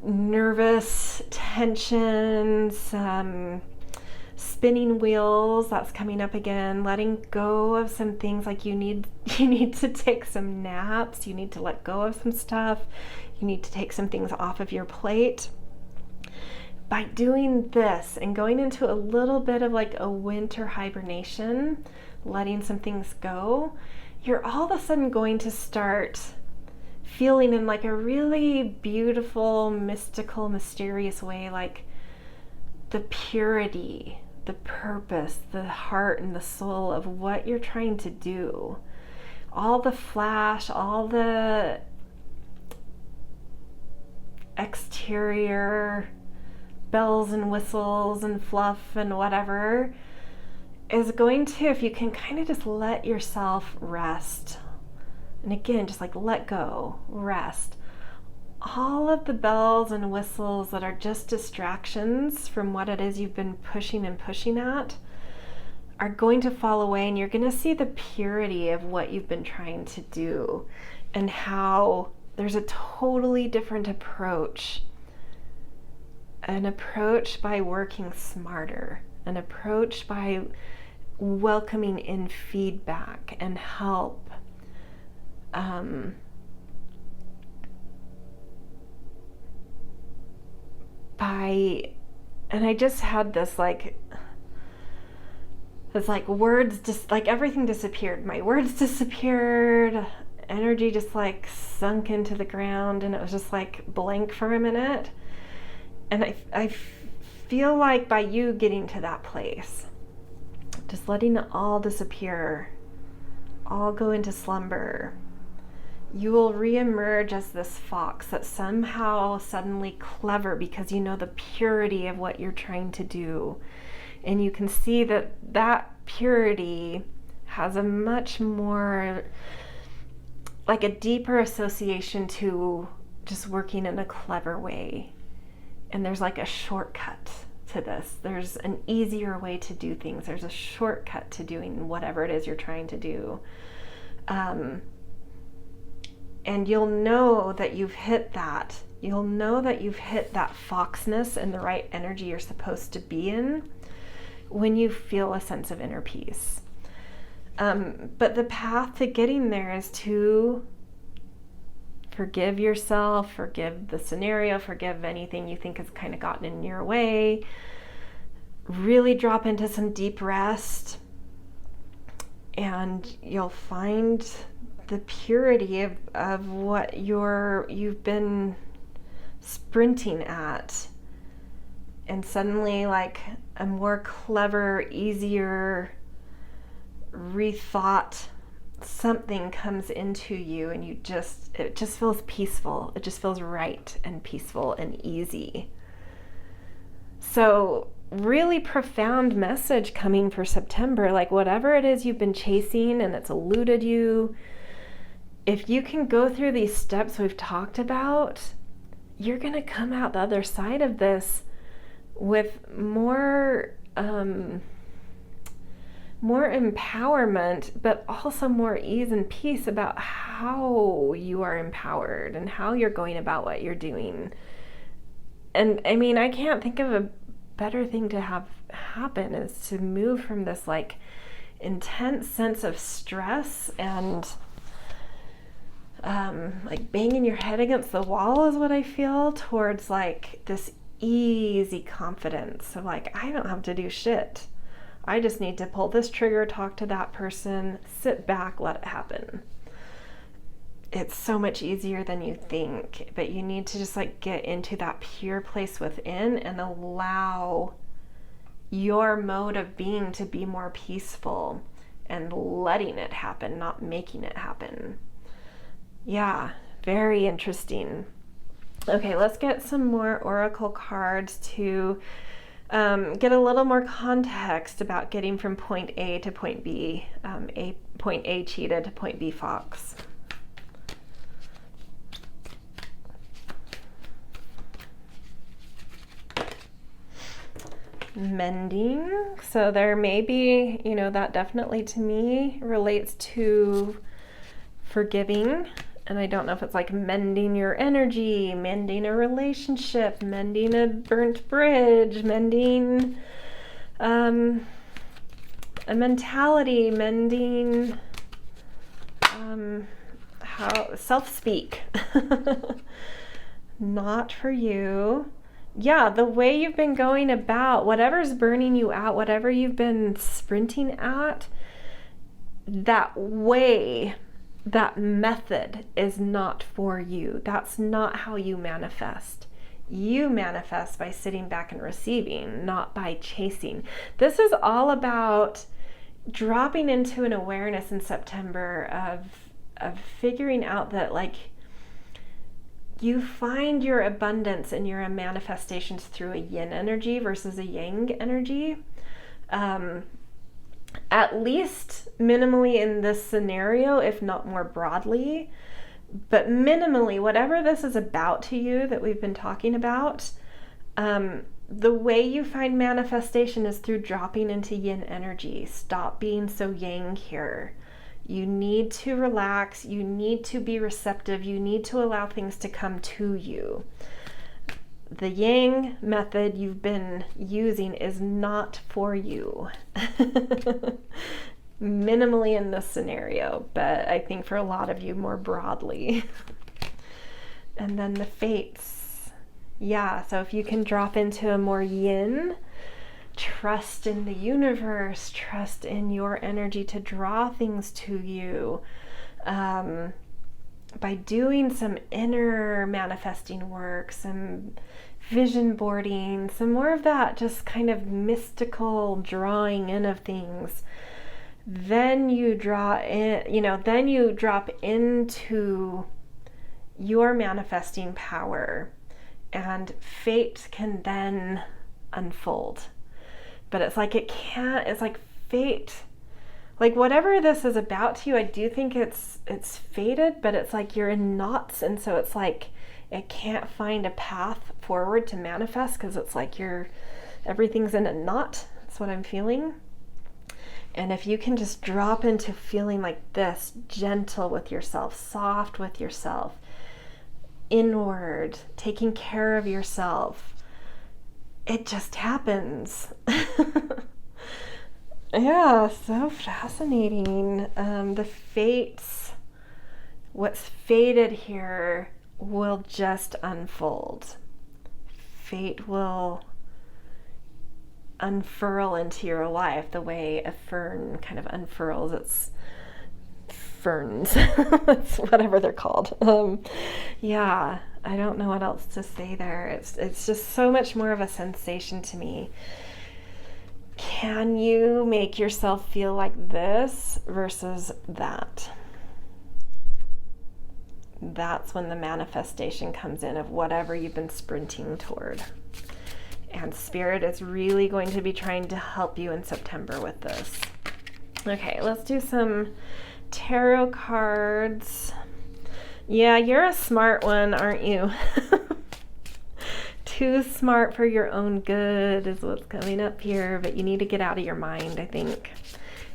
nervous tension, some spinning wheels. That's coming up again. Letting go of some things, like you need to take some naps, you need to let go of some stuff, you need to take some things off of your plate. By doing this and going into a little bit of like a winter hibernation, letting some things go, you're all of a sudden going to start feeling in like a really beautiful, mystical, mysterious way, like the purity, the purpose, the heart and the soul of what you're trying to do. All the flash, all the exterior bells and whistles and fluff and whatever is going to, if you can kind of just let yourself rest. And again, just like let go, rest. All of the bells and whistles that are just distractions from what it is you've been pushing at are going to fall away, and you're going to see the purity of what you've been trying to do and how there's a totally different approach. An approach by working smarter, an approach by welcoming in feedback and help. And I just had this words just like everything disappeared. My words disappeared. Energy just like sunk into the ground, and it was just like blank for a minute. And I feel like by you getting to that place, just letting it all disappear, all go into slumber, you will reemerge as this fox that's somehow suddenly clever because you know the purity of what you're trying to do. And you can see that that purity has a much more, like a deeper association to just working in a clever way. And there's like a shortcut to this. There's an easier way to do things. There's a shortcut to doing whatever it is you're trying to do. And you'll know that you've hit that. You'll know that you've hit that foxness and the right energy you're supposed to be in when you feel a sense of inner peace. But the path to getting there is to forgive yourself, forgive the scenario, forgive anything you think has kind of gotten in your way. Really drop into some deep rest, and you'll find the purity of what you've been sprinting at. And suddenly, like, a more clever, easier, rethought something comes into you, and it just feels peaceful. It just feels right and peaceful and easy. So really profound message coming for September. Like, whatever it is you've been chasing and it's eluded you, if you can go through these steps we've talked about, you're going to come out the other side of this with more empowerment, but also more ease and peace about how you are empowered and how you're going about what you're doing. And I mean, I can't think of a better thing to have happen is to move from this like intense sense of stress and like banging your head against the wall is what I feel, towards like this easy confidence of like, I don't have to do shit. I just need to pull this trigger, talk to that person, sit back, let it happen. It's so much easier than you think, but you need to just like get into that pure place within and allow your mode of being to be more peaceful and letting it happen, not making it happen. Yeah, very interesting. Okay, let's get some more oracle cards to get a little more context about getting from point A to point B, point A cheetah to point B fox. Mending. So there may be, that definitely to me relates to forgiving. And I don't know if it's like mending your energy, mending a relationship, mending a burnt bridge, mending a mentality, mending how self-speak. Not for you. Yeah, the way you've been going about whatever's burning you out, whatever you've been sprinting at, that way, that method is not for you. That's not how you manifest. You manifest by sitting back and receiving, not by chasing. This is all about dropping into an awareness in September of figuring out that like you find your abundance and your manifestations through a yin energy versus a yang energy. At least minimally in this scenario, if not more broadly, but minimally, whatever this is about to you that we've been talking about, the way you find manifestation is through dropping into yin energy. Stop being so yang here. You need to relax. You need to be receptive. You need to allow things to come to you. The yang method you've been using is not for you. Minimally in this scenario, but I think for a lot of you more broadly. And then the fates. Yeah, so if you can drop into a more yin, trust in the universe, trust in your energy to draw things to you. By doing some inner manifesting work, some vision boarding, some more of that just kind of mystical drawing in of things, then you draw in, then you drop into your manifesting power, and fate can then unfold. But it's like it's like fate. Like whatever this is about to you, I do think it's fated, but it's like you're in knots, and so it's like It can't find a path forward to manifest because it's like everything's in a knot. That's what I'm feeling. And if you can just drop into feeling like this, gentle with yourself, soft with yourself, inward, taking care of yourself, it just happens. Yeah, so fascinating. The fates, what's fated here will just unfold. Fate will unfurl into your life the way a fern kind of unfurls its ferns. That's whatever they're called. Yeah, I don't know what else to say there. It's just so much more of a sensation to me. Can you make yourself feel like this versus that? That's when the manifestation comes in of whatever you've been sprinting toward. And Spirit is really going to be trying to help you in September with this. Okay, let's do some tarot cards. Yeah, you're a smart one, aren't you? Too smart for your own good is what's coming up here, but you need to get out of your mind, I think.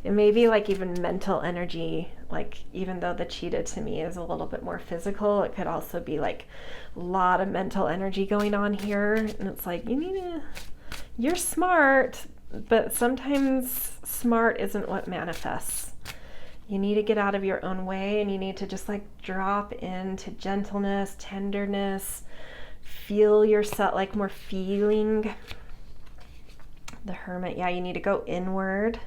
It may be like even mental energy, like even though the cheetah to me is a little bit more physical, it could also be like a lot of mental energy going on here. And it's like, you're smart, but sometimes smart isn't what manifests. You need to get out of your own way, and you need to just like drop into gentleness, tenderness, feel yourself, like more feeling. The Hermit, yeah, you need to go inward.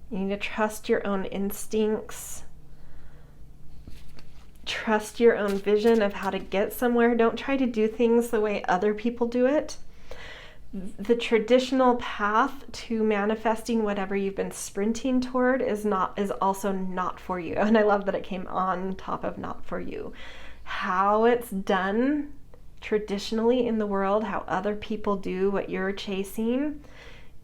You need to trust your own instincts. Trust your own vision of how to get somewhere. Don't try to do things the way other people do it. The traditional path to manifesting whatever you've been sprinting toward is also not for you. And I love that it came on top of not for you. How it's done traditionally in the world, how other people do what you're chasing,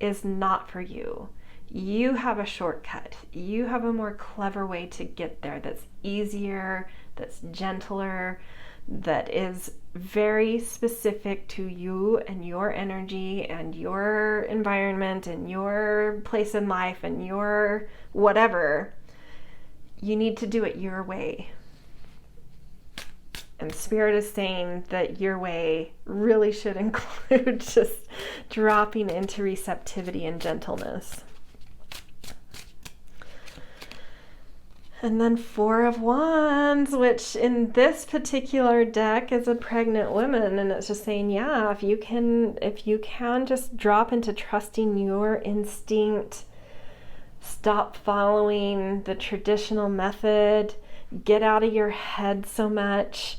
is not for you. You have a shortcut. You have a more clever way to get there that's easier, that's gentler, that is very specific to you and your energy and your environment and your place in life and your whatever. You need to do it your way. And Spirit is saying that your way really should include just dropping into receptivity and gentleness. And then Four of Wands, which in this particular deck is a pregnant woman, and it's just saying, yeah, if you can just drop into trusting your instinct, stop following the traditional method, get out of your head so much,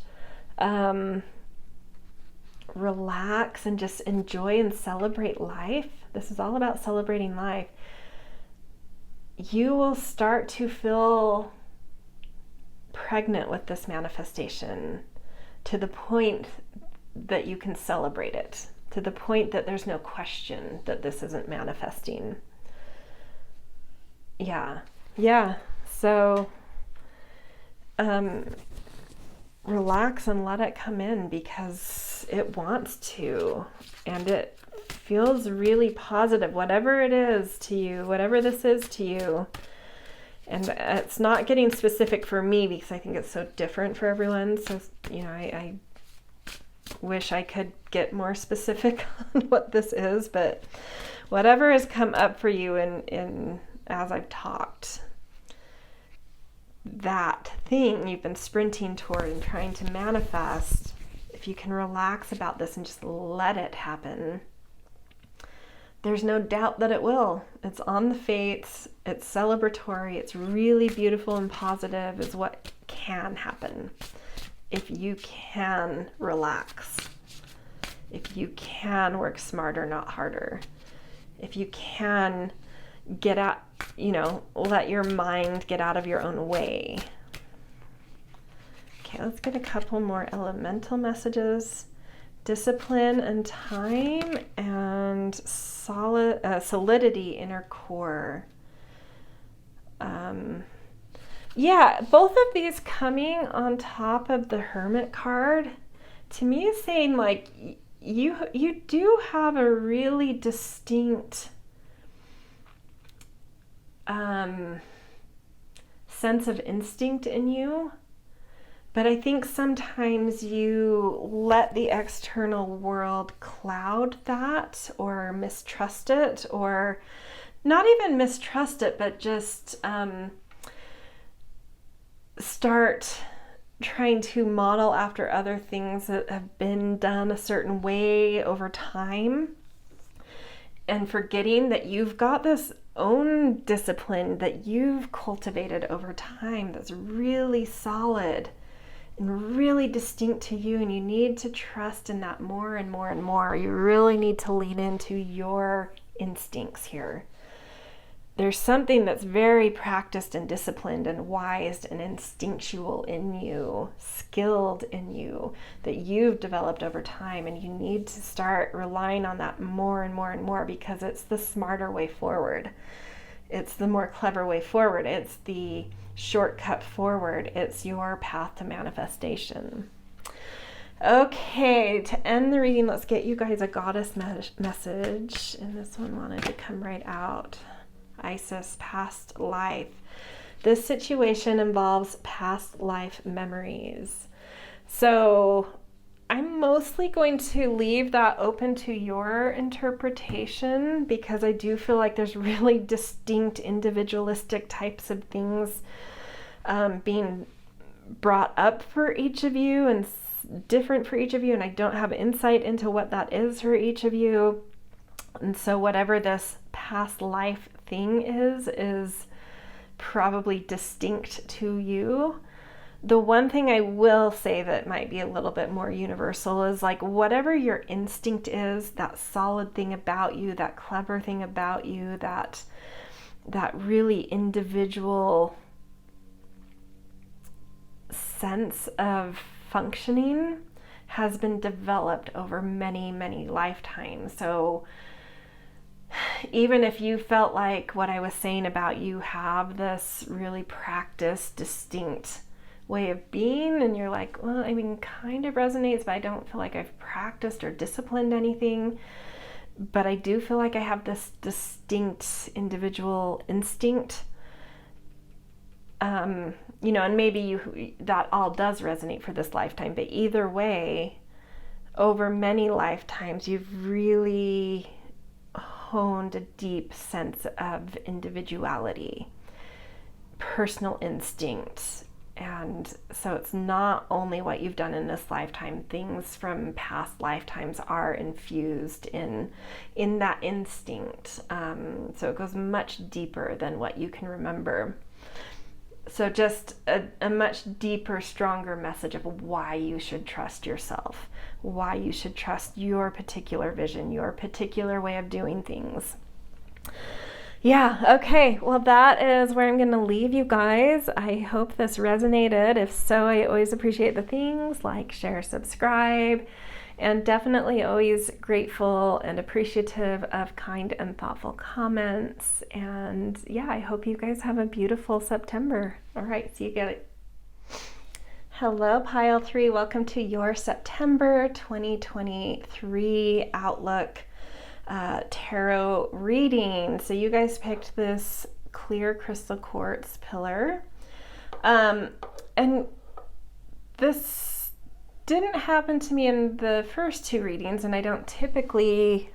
relax and just enjoy and celebrate life. This is all about celebrating life. You will start to feel pregnant with this manifestation to the point that you can celebrate it, to the point that there's no question that this isn't manifesting. Yeah. So, relax and let it come in because it wants to, and it feels really positive, whatever it is to you, whatever this is to you. And it's not getting specific for me because I think it's so different for everyone. So, I wish I could get more specific on what this is, but whatever has come up for you in as I've talked, that thing you've been sprinting toward and trying to manifest, if you can relax about this and just let it happen, there's no doubt that it will. It's on the fates, it's celebratory, it's really beautiful and positive is what can happen. If you can relax, if you can work smarter, not harder, if you can get out, let your mind get out of your own way. Okay, let's get a couple more elemental messages. Discipline and time and solidity in our core. Yeah, both of these coming on top of the Hermit card, to me is saying like you do have a really distinct sense of instinct in you. But I think sometimes you let the external world cloud that or mistrust it, or not even mistrust it, but just start trying to model after other things that have been done a certain way over time, and forgetting that you've got this own discipline that you've cultivated over time that's really solid and really distinct to you, and you need to trust in that more and more and more. You really need to lean into your instincts here. There's something that's very practiced and disciplined and wise and instinctual in you, skilled in you, that you've developed over time, and you need to start relying on that more and more and more, because it's the smarter way forward. It's the more clever way forward. It's the shortcut forward. It's your path to manifestation. Okay, to end the reading, let's get you guys a goddess message. And this one wanted to come right out. Isis, past life. This situation involves past life memories. So I'm mostly going to leave that open to your interpretation, because I do feel like there's really distinct individualistic types of things being brought up for each of you, and different for each of you, and I don't have insight into what that is for each of you. And so whatever this past life thing is probably distinct to you. The one thing I will say that might be a little bit more universal is like whatever your instinct is, that solid thing about you, that clever thing about you, that really individual sense of functioning has been developed over many, many lifetimes. So even if you felt like what I was saying about you have this really practiced, distinct way of being, and you're like, well, I mean, kind of resonates, but I don't feel like I've practiced or disciplined anything. But I do feel like I have this distinct individual instinct. You know, and maybe that all does resonate for this lifetime, but either way, over many lifetimes, you've really honed a deep sense of individuality, personal instinct. And so it's not only what you've done in this lifetime, things from past lifetimes are infused in that instinct. So it goes much deeper than what you can remember. So just a much deeper, stronger message of why you should trust yourself, why you should trust your particular vision, your particular way of doing things. Yeah, okay, well that is where I'm going to leave you guys. I hope this resonated. If so, I always appreciate the things like, share, subscribe, and definitely always grateful and appreciative of kind and thoughtful comments. And yeah, I hope you guys have a beautiful September. All right, see you guys. Hello, Pile 3. Welcome to your September 2023 Outlook tarot reading. So you guys picked this clear crystal quartz pillar. And this didn't happen to me in the first two readings, and I don't typically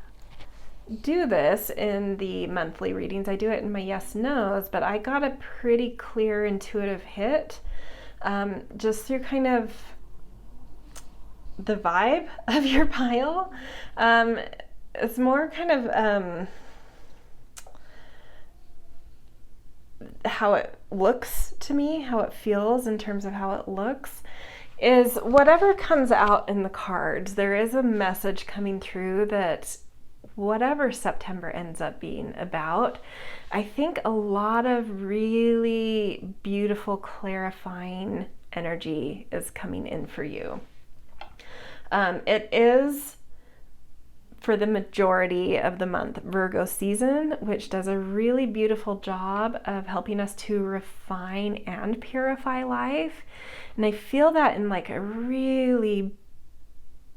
do this in the monthly readings. I do it in my yes no's, but I got a pretty clear intuitive hit just through kind of the vibe of your pile. It's more kind of how it looks to me, how it feels in terms of how it looks, is whatever comes out in the cards, there is a message coming through that whatever September ends up being about, I think a lot of really beautiful, clarifying energy is coming in for you. It is for the majority of the month, Virgo season, which does a really beautiful job of helping us to refine and purify life. And I feel that in like a really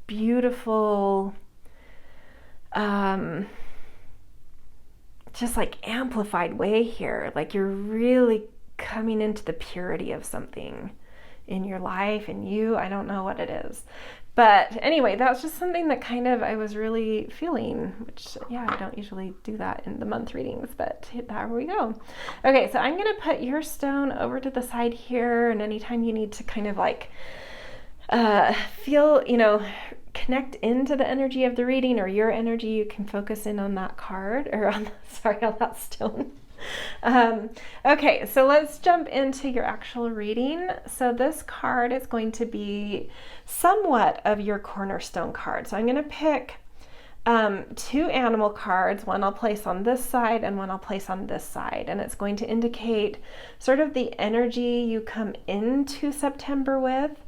beautiful, just like amplified way here. Like you're really coming into the purity of something in your life and you, I don't know what it is. But anyway, that's just something that kind of I was really feeling, which, yeah, I don't usually do that in the month readings, but there we go. Okay, so I'm going to put your stone over to the side here, and anytime you need to kind of like feel, connect into the energy of the reading or your energy, you can focus in on that card, or on that stone. Okay, so let's jump into your actual reading. So this card is going to be somewhat of your cornerstone card. So I'm going to pick 2 animal cards. One I'll place on this side and one I'll place on this side. And it's going to indicate sort of the energy you come into September with.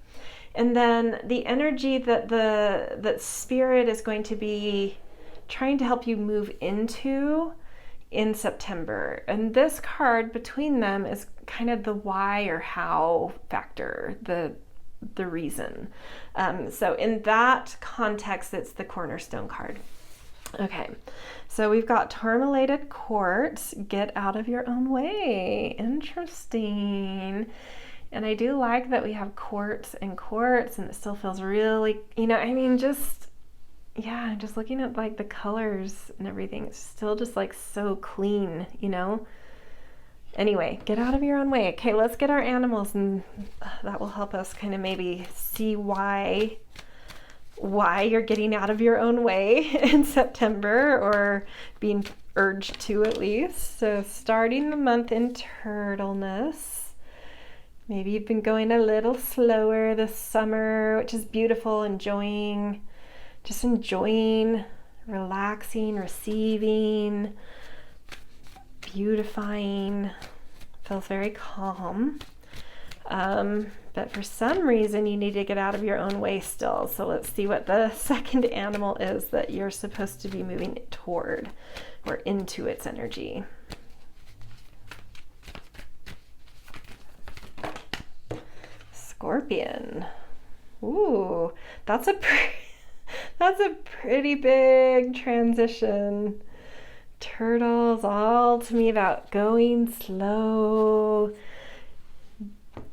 And then the energy that Spirit is going to be trying to help you move into in September. And this card between them is kind of the why or how factor, the reason. So in that context, it's the cornerstone card. Okay, so we've got tourmalated quartz, get out of your own way. Interesting. And I do like that we have quartz, and it still feels really, just looking at like the colors and everything, it's still just like so clean, Anyway, get out of your own way. Okay, let's get our animals, and that will help us kind of maybe see why you're getting out of your own way in September, or being urged to at least. So starting the month in turtleness. Maybe you've been going a little slower this summer, which is beautiful, enjoying, relaxing, receiving, beautifying. Feels very calm. But for some reason, you need to get out of your own way still. So let's see what the second animal is that you're supposed to be moving toward or into its energy. Scorpion. Ooh, that's a pretty big transition. Turtle's all to me about going slow,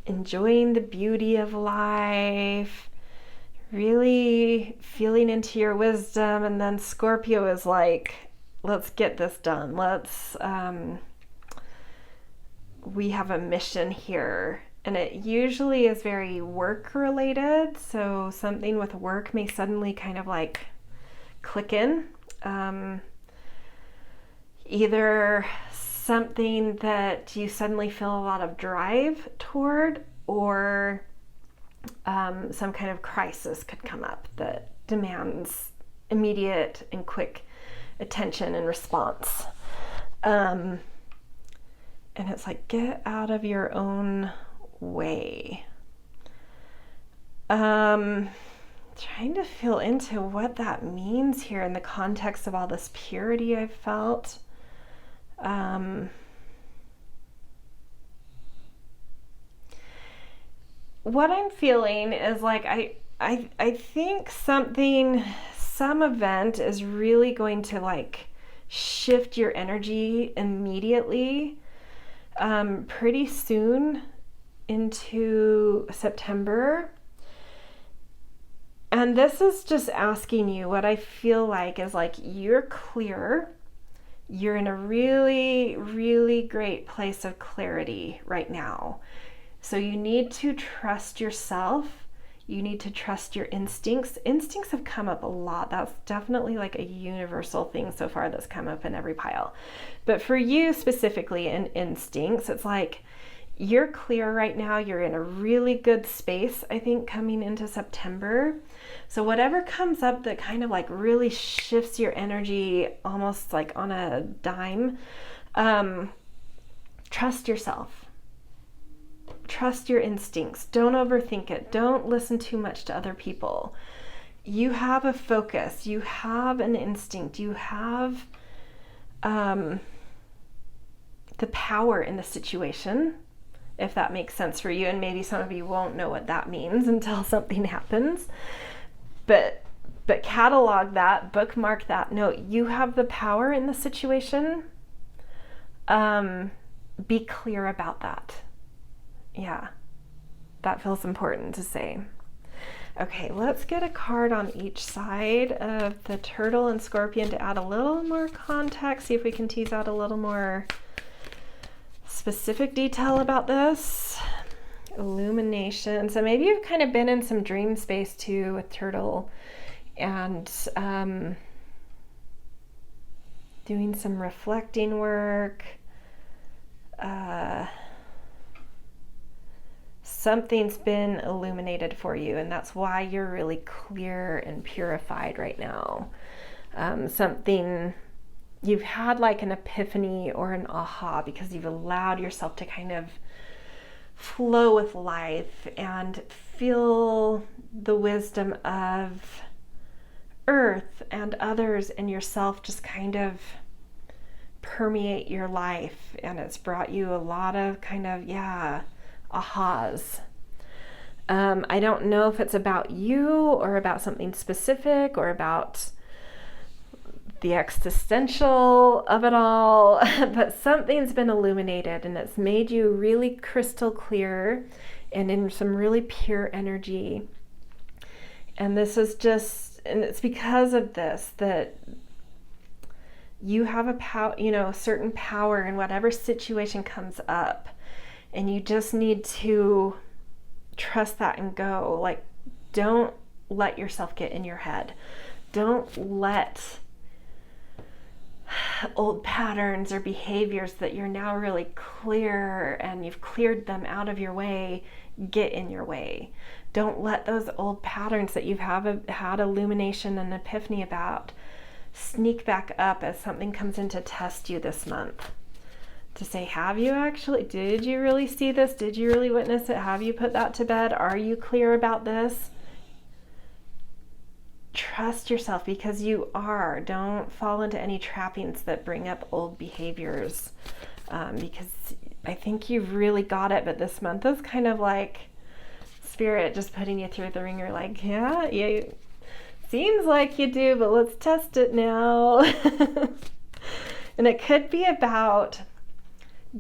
enjoying the beauty of life, really feeling into your wisdom. And then Scorpio is like, let's get this done. We have a mission here. And it usually is very work related. So something with work may suddenly kind of like click in. Either something that you suddenly feel a lot of drive toward, or some kind of crisis could come up that demands immediate and quick attention and response. And it's like, get out of your own way. Trying to feel into what that means here in the context of all this purity I've felt. What I'm feeling is like I think some event is really going to like shift your energy immediately, pretty soon into September. And this is just asking you, what I feel like is like you're clear. You're in a really, really great place of clarity right now. So you need to trust yourself. You need to trust your instincts. Instincts have come up a lot. That's definitely like a universal thing so far that's come up in every pile. But for you specifically in instincts, it's like you're clear right now. You're in a really good space, I think, coming into September. So whatever comes up that kind of like really shifts your energy almost like on a dime, trust yourself. Trust your instincts. Don't overthink it. Don't listen too much to other people. you have a focus, you have an instinct, you have the power in the situation, if that makes sense for you. And maybe some of you won't know what that means until something happens. But catalog that, bookmark that note. You have the power in the situation. Be clear about that. Yeah, that feels important to say. Okay, let's get a card on each side of the Turtle and Scorpion to add a little more context, see if we can tease out a little more specific detail about this. Illumination. So maybe you've kind of been in some dream space too with Turtle, and doing some reflecting work. Something's been illuminated for you, and that's why you're really clear and purified right now. Something you've had, like an epiphany or an aha, because you've allowed yourself to kind of flow with life and feel the wisdom of Earth and others and yourself just kind of permeate your life. And it's brought you a lot of kind of, ahas. I don't know if it's about you or about something specific or about the existential of it all, but something's been illuminated and it's made you really crystal clear and in some really pure energy. And this is just, and it's because of this that you have a certain power in whatever situation comes up. And you just need to trust that and go. Like, don't let yourself get in your head. Don't let old patterns or behaviors that you're now really clear and you've cleared them out of your way get in your way. Don't let those old patterns that you've had illumination and epiphany about sneak back up as something comes in to test you this month. To say, did you really see this? Did you really witness it? Have you put that to bed? Are you clear about this? Trust yourself, because you are. Don't fall into any trappings that bring up old behaviors, because I think you've really got it. But this month is kind of like Spirit just putting you through the ringer, like, seems like you do, but let's test it now. And it could be about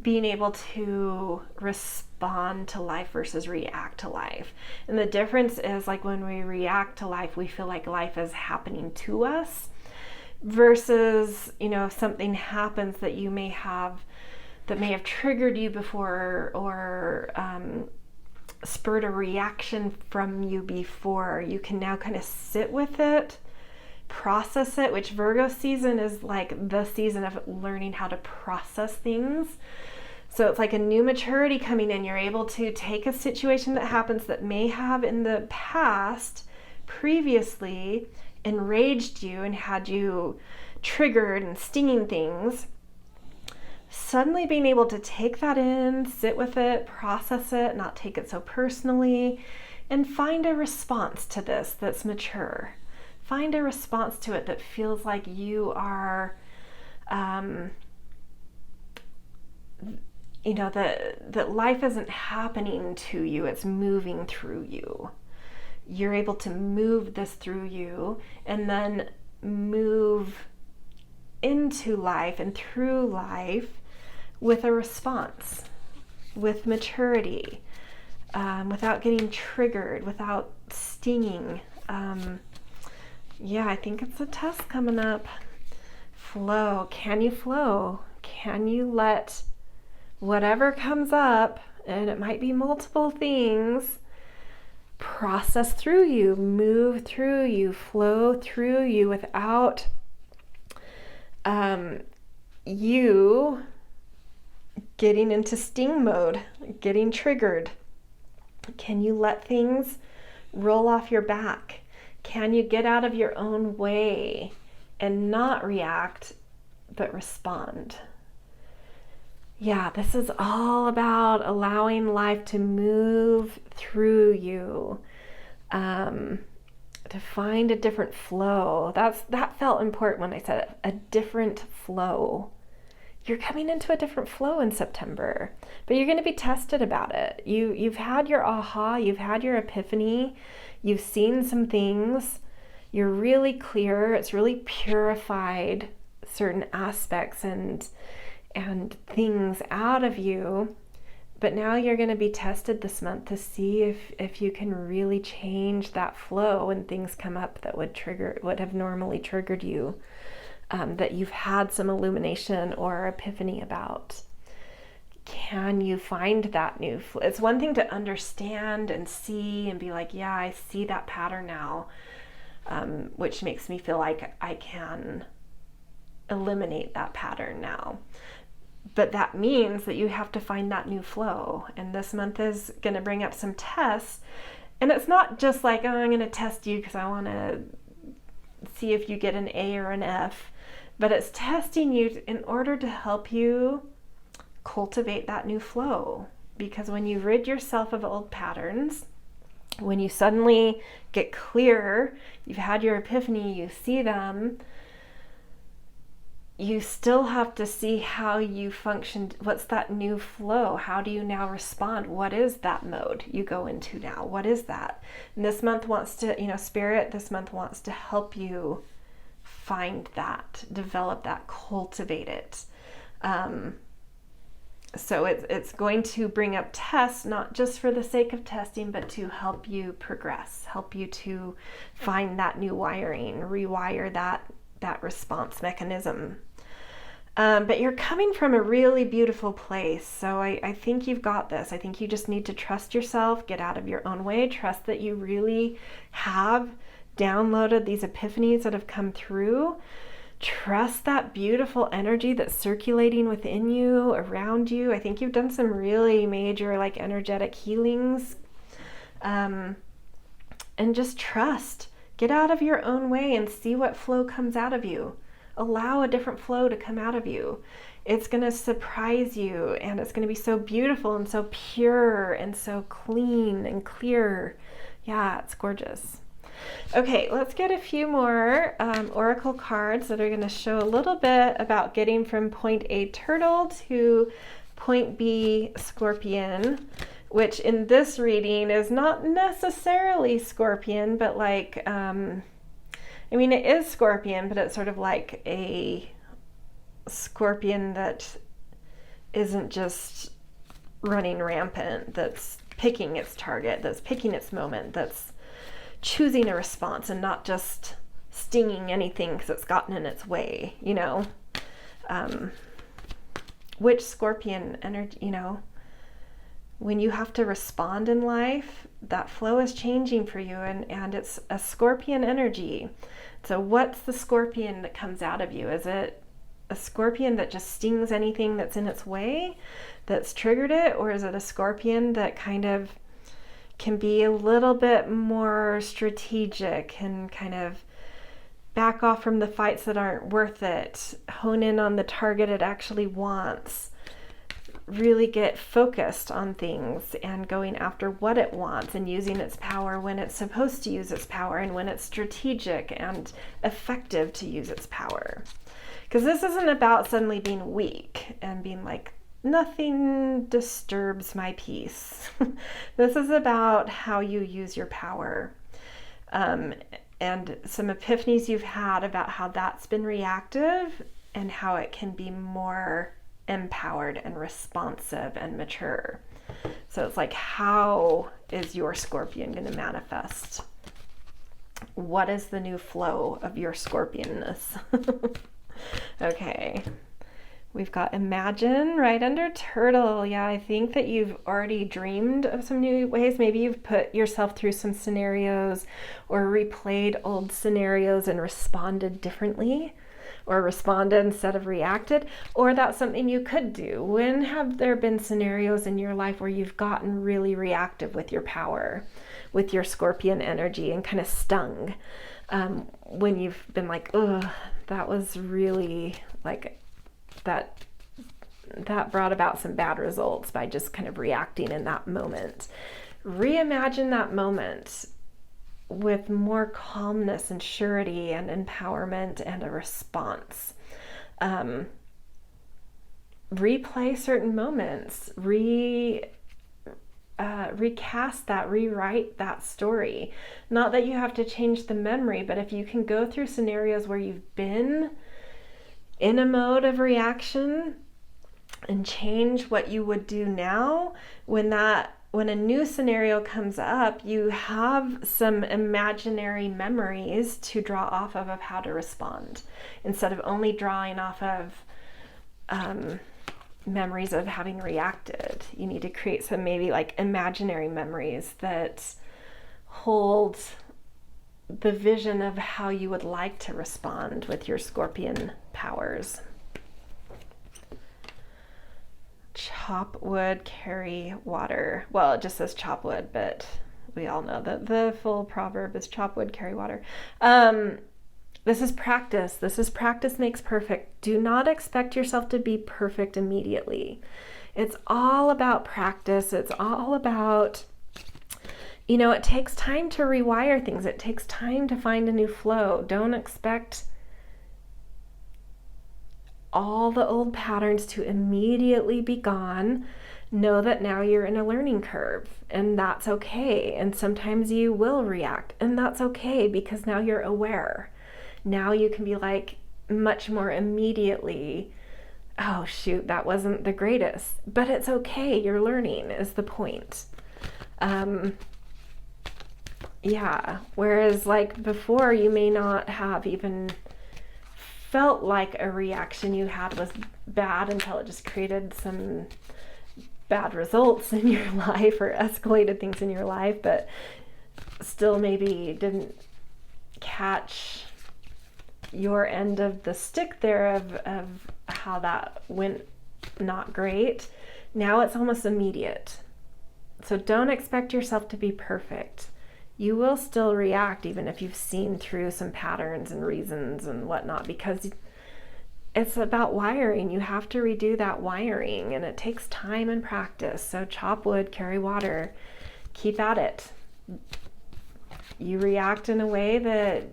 being able to respond to life versus react to life. And the difference is, like, when we react to life, we feel like life is happening to us, versus, if something happens that you may have, that may have triggered you before, or spurred a reaction from you before, you can now kind of sit with it, process it, which Virgo season is like the season of learning how to process things. So it's like a new maturity coming in. You're able to take a situation that happens that may have in the past previously enraged you and had you triggered and stinging things, suddenly being able to take that in, sit with it, process it, not take it so personally, and find a response to this that's mature. Find a response to it that feels like you are, that life isn't happening to you, it's moving through you. You're able to move this through you and then move into life and through life with a response, with maturity, without getting triggered, without stinging. I think it's a test coming up. Flow. Can you flow? Can you let whatever comes up, and it might be multiple things, process through you, move through you, flow through you without you getting into sting mode, getting triggered? Can you let things roll off your back? Can you get out of your own way and not react, but respond? This is all about allowing life to move through you. to find a different flow. That felt important when I said it, a different flow. You're coming into a different flow in September, but you're going to be tested about it. You've had your aha, you've had your epiphany, you've seen some things, you're really clear, it's really purified certain aspects and things out of you. But now you're going to be tested this month to see if you can really change that flow when things come up that would have normally triggered you, that you've had some illumination or epiphany about. Can you find that new flow? It's one thing to understand and see and be like, yeah, I see that pattern now, which makes me feel like I can eliminate that pattern now. But that means that you have to find that new flow. And this month is going to bring up some tests. And it's not just like, oh, I'm going to test you because I want to see if you get an A or an F. But it's testing you in order to help you cultivate that new flow. Because when you rid yourself of old patterns, when you suddenly get clear, you've had your epiphany, you see them, you still have to see how you functioned. What's that new flow? How do you now respond? What is that mode you go into now? What is that? And this month wants to, Spirit, this month wants to help you find that, develop that, cultivate it. So it's going to bring up tests, not just for the sake of testing, but to help you progress, help you to find that new wiring, rewire that response mechanism. But you're coming from a really beautiful place. So I think you've got this. I think you just need to trust yourself, get out of your own way, trust that you really have downloaded these epiphanies that have come through. Trust that beautiful energy that's circulating within you, around you. I think you've done some really major energetic healings. And just trust. Get out of your own way and see what flow comes out of you. Allow a different flow to come out of you. It's going to surprise you, and it's going to be so beautiful and so pure and so clean and clear. Yeah, it's gorgeous. Okay, let's get a few more oracle cards that are going to show a little bit about getting from point A, turtle, to point B, scorpion, which in this reading is not necessarily scorpion, but it is scorpion, but it's sort of like a scorpion that isn't just running rampant, that's picking its target, that's picking its moment, that's choosing a response and not just stinging anything because it's gotten in its way, which scorpion energy, when you have to respond in life, that flow is changing for you, and it's a scorpion energy. So what's the scorpion that comes out of you? Is it a scorpion that just stings anything that's in its way, that's triggered it? Or is it a scorpion that kind of can be a little bit more strategic and kind of back off from the fights that aren't worth it, hone in on the target it actually wants, really get focused on things and going after what it wants and using its power when it's supposed to use its power and when it's strategic and effective to use its power. Because this isn't about suddenly being weak and being like, nothing disturbs my peace. This is about how you use your power. And some epiphanies you've had about how that's been reactive and how it can be more empowered and responsive and mature. So it's like, how is your scorpion going to manifest? What is the new flow of your scorpionness? Okay. We've got imagine right under turtle. Yeah, I think that you've already dreamed of some new ways. Maybe you've put yourself through some scenarios or replayed old scenarios and responded differently, or responded instead of reacted, or that's something you could do. When have there been scenarios in your life where you've gotten really reactive with your power, with your scorpion energy, and kind of stung? When you've been like, ugh, that was really like, that brought about some bad results by just kind of reacting in that moment. Reimagine that moment with more calmness and surety and empowerment and a response. Replay certain moments, recast that, rewrite that story. Not that you have to change the memory, but if you can go through scenarios where you've been in a mode of reaction and change what you would do now, when a new scenario comes up, you have some imaginary memories to draw off of how to respond, instead of only drawing off of memories of having reacted. You need to create some maybe like imaginary memories that hold the vision of how you would like to respond with your Scorpion powers. Chop wood, carry water. Well, it just says chop wood, but we all know that the full proverb is chop wood, carry water. This is practice. This is practice makes perfect. Do not expect yourself to be perfect immediately. It's all about practice. It's all about, it takes time to rewire things. It takes time to find a new flow. Don't expect all the old patterns to immediately be gone. Know that now you're in a learning curve, and that's okay. And sometimes you will react, and that's okay, because now you're aware. Now you can be like much more immediately, oh shoot, that wasn't the greatest, but it's okay. You're learning is the point. Whereas like before, you may not have even felt like a reaction you had was bad until it just created some bad results in your life or escalated things in your life, but still maybe didn't catch your end of the stick there of how that went not great. Now it's almost immediate. So don't expect yourself to be perfect. You will still react even if you've seen through some patterns and reasons and whatnot, because it's about wiring. You have to redo that wiring, and it takes time and practice. So chop wood, carry water, keep at it. You react in a way that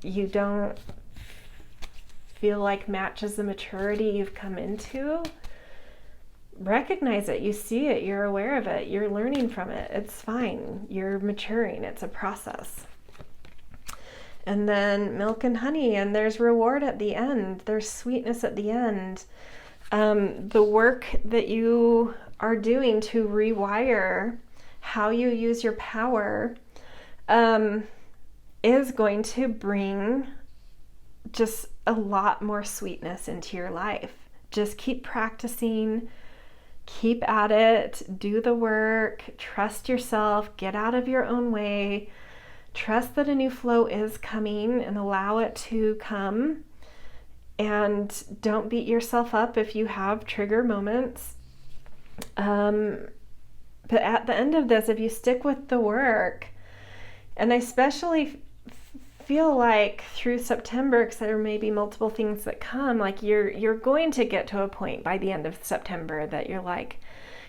you don't feel like matches the maturity you've come into. Recognize it. You see it. You're aware of it. You're learning from it. It's fine. You're maturing. It's a process. And then milk and honey, and there's reward at the end. There's sweetness at the end. The work that you are doing to rewire how you use your power is going to bring just a lot more sweetness into your life. Just keep practicing, keep at it, do the work, trust yourself, get out of your own way, trust that a new flow is coming and allow it to come. And don't beat yourself up if you have trigger moments. But at the end of this, if you stick with the work, and I especially feel like through September, because there may be multiple things that come, like you're going to get to a point by the end of September that you're like,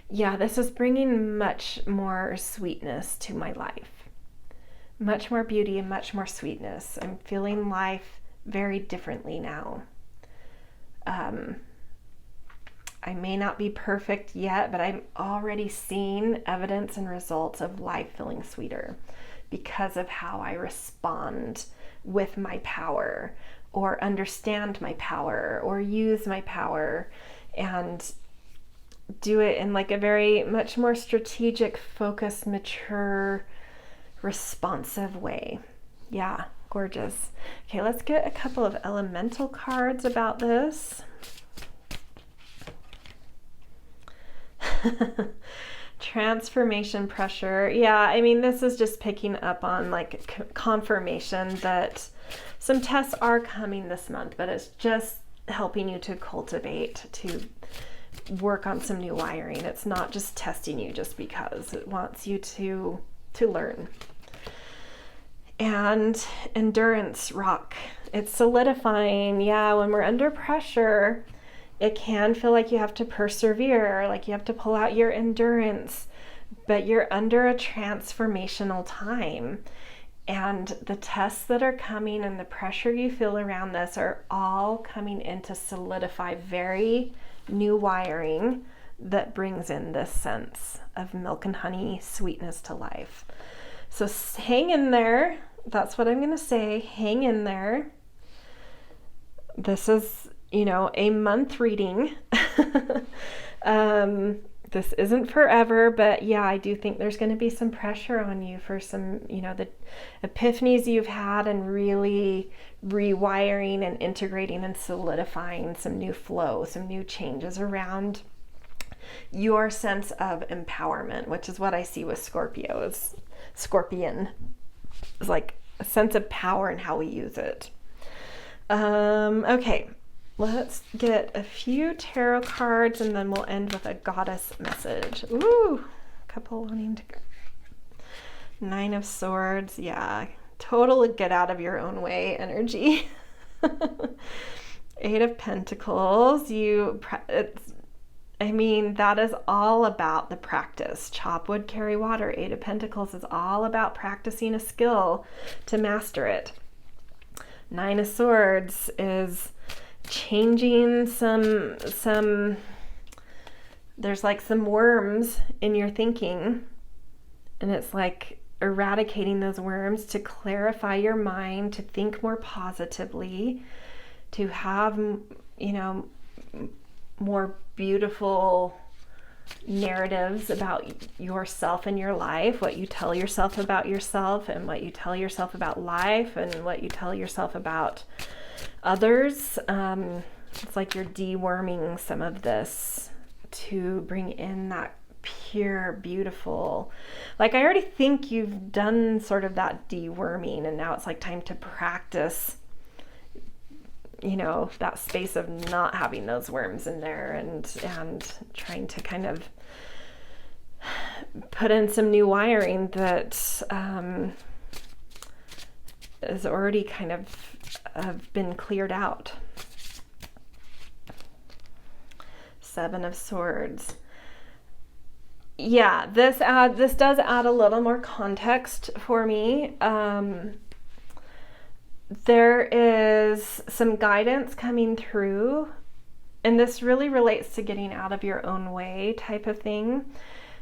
yeah, this is bringing much more sweetness to my life, much more beauty and much more sweetness. I'm feeling life very differently now. I may not be perfect yet, but I'm already seeing evidence and results of life feeling sweeter because of how I respond with my power, or understand my power, or use my power, and do it in like a very much more strategic, focused, mature, responsive way. Yeah, gorgeous. Okay, let's get a couple of elemental cards about this. Transformation pressure. Yeah, I mean, this is just picking up on like confirmation that some tests are coming this month, but it's just helping you to cultivate, to work on some new wiring. It's not just testing you just because. It wants you to learn. And endurance rock. It's solidifying. Yeah, when we're under pressure, it can feel like you have to persevere, like you have to pull out your endurance, but you're under a transformational time. And the tests that are coming and the pressure you feel around this are all coming in to solidify very new wiring that brings in this sense of milk and honey sweetness to life. So hang in there. That's what I'm going to say. Hang in there. This is, a month reading. This isn't forever, but yeah, I do think there's going to be some pressure on you for some, the epiphanies you've had and really rewiring and integrating and solidifying some new flow, some new changes around your sense of empowerment, which is what I see with Scorpion. It's like a sense of power and how we use it. Okay. Let's get a few tarot cards and then we'll end with a goddess message. Ooh, a couple wanting to go. 9 of Swords. Yeah, total get out of your own way energy. 8 of Pentacles. That is all about the practice. Chop wood, carry water. 8 of Pentacles is all about practicing a skill to master it. 9 of Swords is changing there's like some worms in your thinking, and it's like eradicating those worms to clarify your mind, to think more positively, to have more beautiful narratives about yourself and your life, what you tell yourself about yourself and what you tell yourself about life and what you tell yourself about others. It's like you're deworming some of this to bring in that pure, beautiful, I already think you've done sort of that deworming, and now it's like time to practice, that space of not having those worms in there and trying to kind of put in some new wiring that is already kind of been cleared out. 7 of Swords. Yeah, this does add a little more context for me. There is some guidance coming through, and this really relates to getting out of your own way type of thing.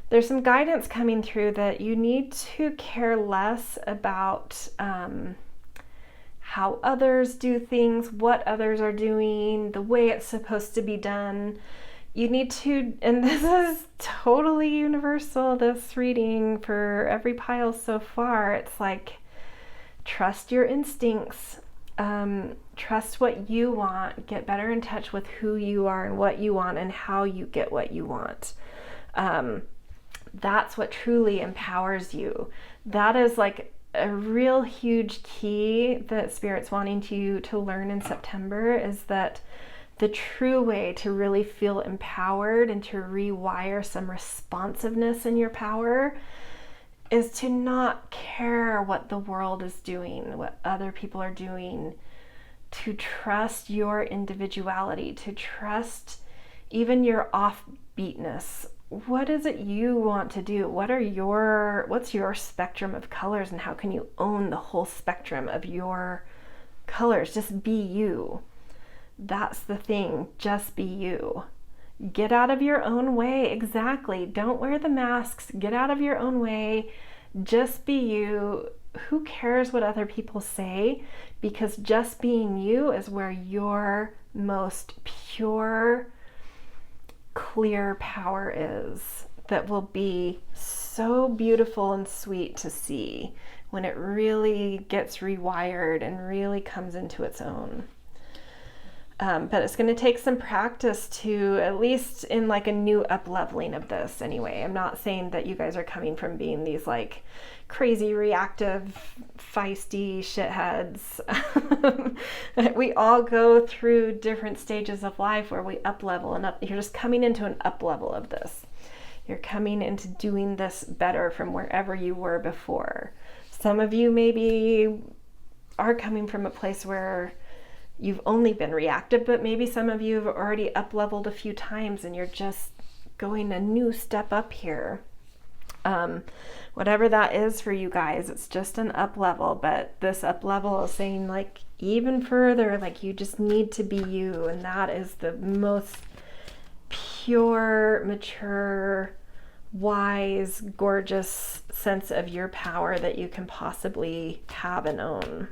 There's some guidance coming through that you need to care less about how others do things, what others are doing, the way it's supposed to be done. You need to, and this is totally universal, this reading for every pile so far, it's like, trust your instincts, trust what you want, get better in touch with who you are and what you want and how you get what you want. That's what truly empowers you. That is like a real huge key that Spirit's wanting you to learn in September, is that the true way to really feel empowered and to rewire some responsiveness in your power is to not care what the world is doing, what other people are doing, to trust your individuality, to trust even your offbeatness. What is it you want to do? What's your spectrum of colors, and how can you own the whole spectrum of your colors? Just be you. That's the thing. Just be you. Get out of your own way. Exactly. Don't wear the masks. Get out of your own way. Just be you. Who cares what other people say? Because just being you is where your most pure, clear power is, that will be so beautiful and sweet to see when it really gets rewired and really comes into its own. But it's going to take some practice to, at least in like a new up-leveling of this anyway. I'm not saying that you guys are coming from being these like crazy, reactive, feisty shitheads. We all go through different stages of life where we up-level and up. You're just coming into an up-level of this. You're coming into doing this better from wherever you were before. Some of you maybe are coming from a place where you've only been reactive, but maybe some of you have already up-leveled a few times and you're just going a new step up here. Whatever that is for you guys, it's just an up level, but this up level is saying like even further, like you just need to be you. And that is the most pure, mature, wise, gorgeous sense of your power that you can possibly have and own.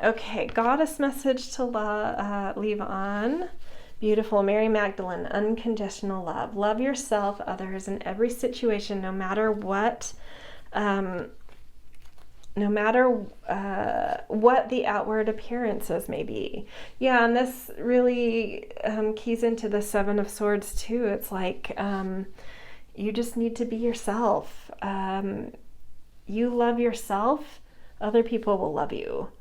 Okay, goddess message to leave on. Beautiful. Mary Magdalene, unconditional love. Love yourself, others, in every situation, no matter what, what the outward appearances may be. Yeah, and this really keys into the Seven of Swords too. It's like you just need to be yourself. You love yourself, other people will love you.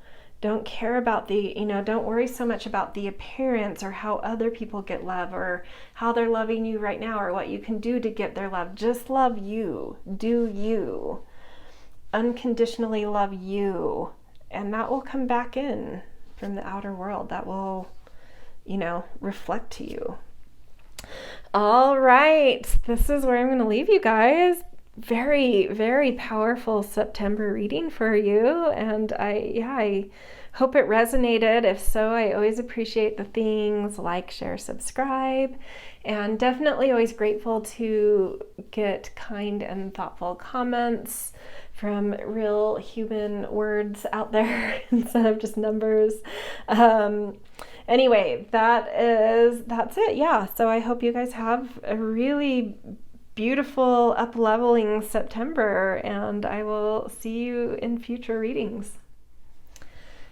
Don't care about don't worry so much about the appearance or how other people get love or how they're loving you right now or what you can do to get their love. Just love you. Do you. Unconditionally love you. And that will come back in from the outer world. That will, reflect to you. All right. This is where I'm going to leave you guys. Very, very powerful September reading for you, and I hope it resonated. If so, I always appreciate the things like, share, subscribe, and definitely always grateful to get kind and thoughtful comments from real human words out there instead of just numbers. Anyway, that's it. Yeah, so I hope you guys have a really beautiful up-leveling September, and I will see you in future readings.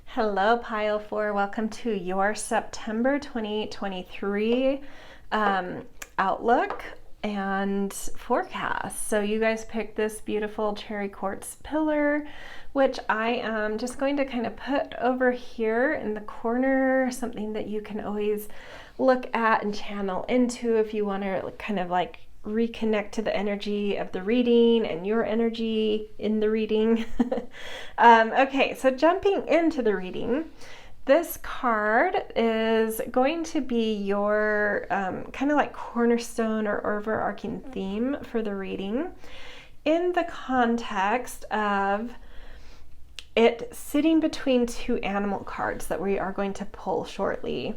Hello, Pile 4. Welcome to your September 2023 outlook and forecast. So you guys picked this beautiful cherry quartz pillar, which I am just going to kind of put over here in the corner, something that you can always look at and channel into if you want to kind of like reconnect to the energy of the reading and your energy in the reading. Okay, so jumping into the reading, this card is going to be your kind of like cornerstone or overarching theme for the reading in the context of it sitting between two animal cards that we are going to pull shortly,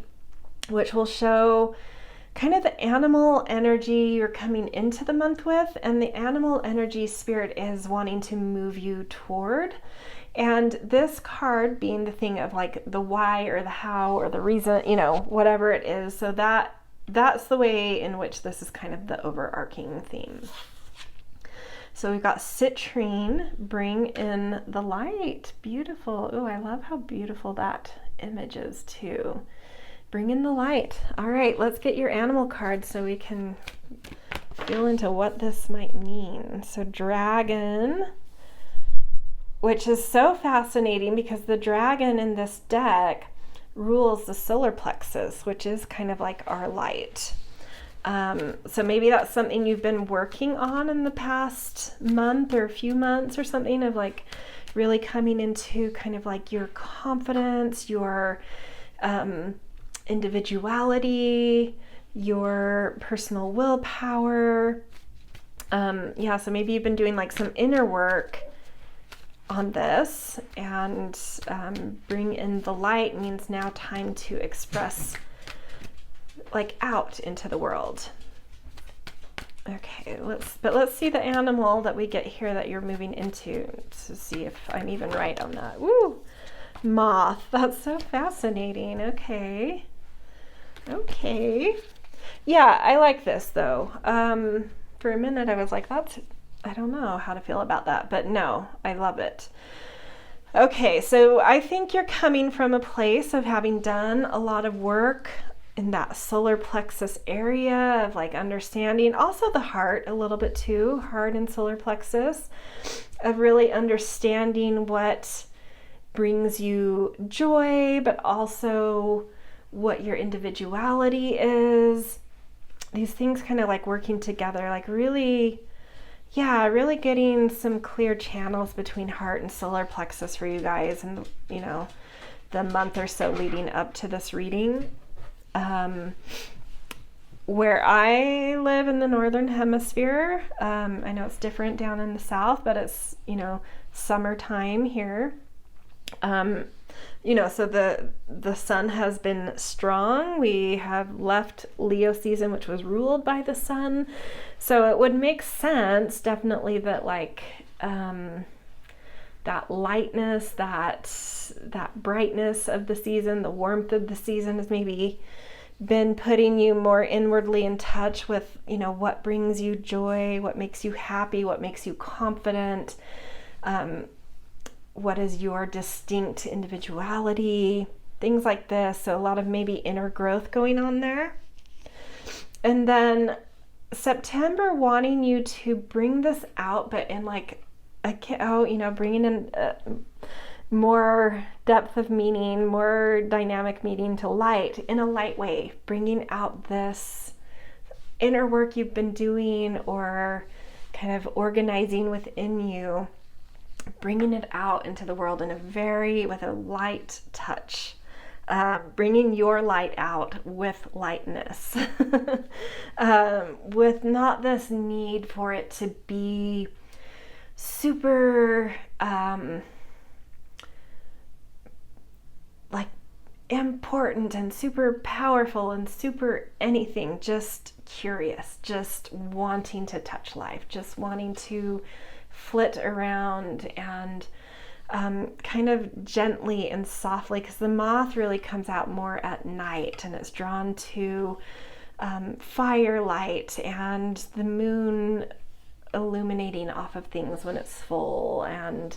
which will show kind of the animal energy you're coming into the month with, and the animal energy spirit is wanting to move you toward. And this card being the thing of like the why or the how or the reason, whatever it is. So that's the way in which this is kind of the overarching theme. So we've got citrine, bring in the light. Beautiful. Oh, I love how beautiful that image is too. Bring in the light. All right, let's get your animal card so we can feel into what this might mean. So dragon, which is so fascinating because the dragon in this deck rules the solar plexus, which is kind of like our light. So maybe that's something you've been working on in the past month or a few months or something, of like really coming into kind of like your confidence, your individuality, your personal willpower. So maybe you've been doing like some inner work on this, and bring in the light means now time to express like out into the world. Okay, let's see the animal that we get here that you're moving into to see if I'm even right on that. Woo! Moth. That's so fascinating. Okay. Yeah, I like this though. For a minute I was like, I don't know how to feel about that, but no, I love it. Okay, so I think you're coming from a place of having done a lot of work in that solar plexus area of like understanding, also the heart a little bit too, heart and solar plexus, of really understanding what brings you joy, but also what your individuality is. These things kind of like working together, like really getting some clear channels between heart and solar plexus for you guys, and the month or so leading up to this reading. where I live in the northern hemisphere, I know it's different down in the south, but it's, summertime here. So the sun has been strong. We have left Leo season, which was ruled by the sun. So it would make sense, definitely, that that lightness, that brightness of the season, the warmth of the season has maybe been putting you more inwardly in touch with, what brings you joy, what makes you happy, what makes you confident, what is your distinct individuality, things like this. So a lot of maybe inner growth going on there. And then September wanting you to bring this out, but in bringing in more depth of meaning, more dynamic meaning to light in a light way, bringing out this inner work you've been doing or kind of organizing within you, bringing it out into the world with a light touch, bringing your light out with lightness, with not this need for it to be super important and super powerful and super anything, just curious, just wanting to touch life, just wanting to flit around and kind of gently and softly, because the moth really comes out more at night and it's drawn to firelight and the moon illuminating off of things when it's full, and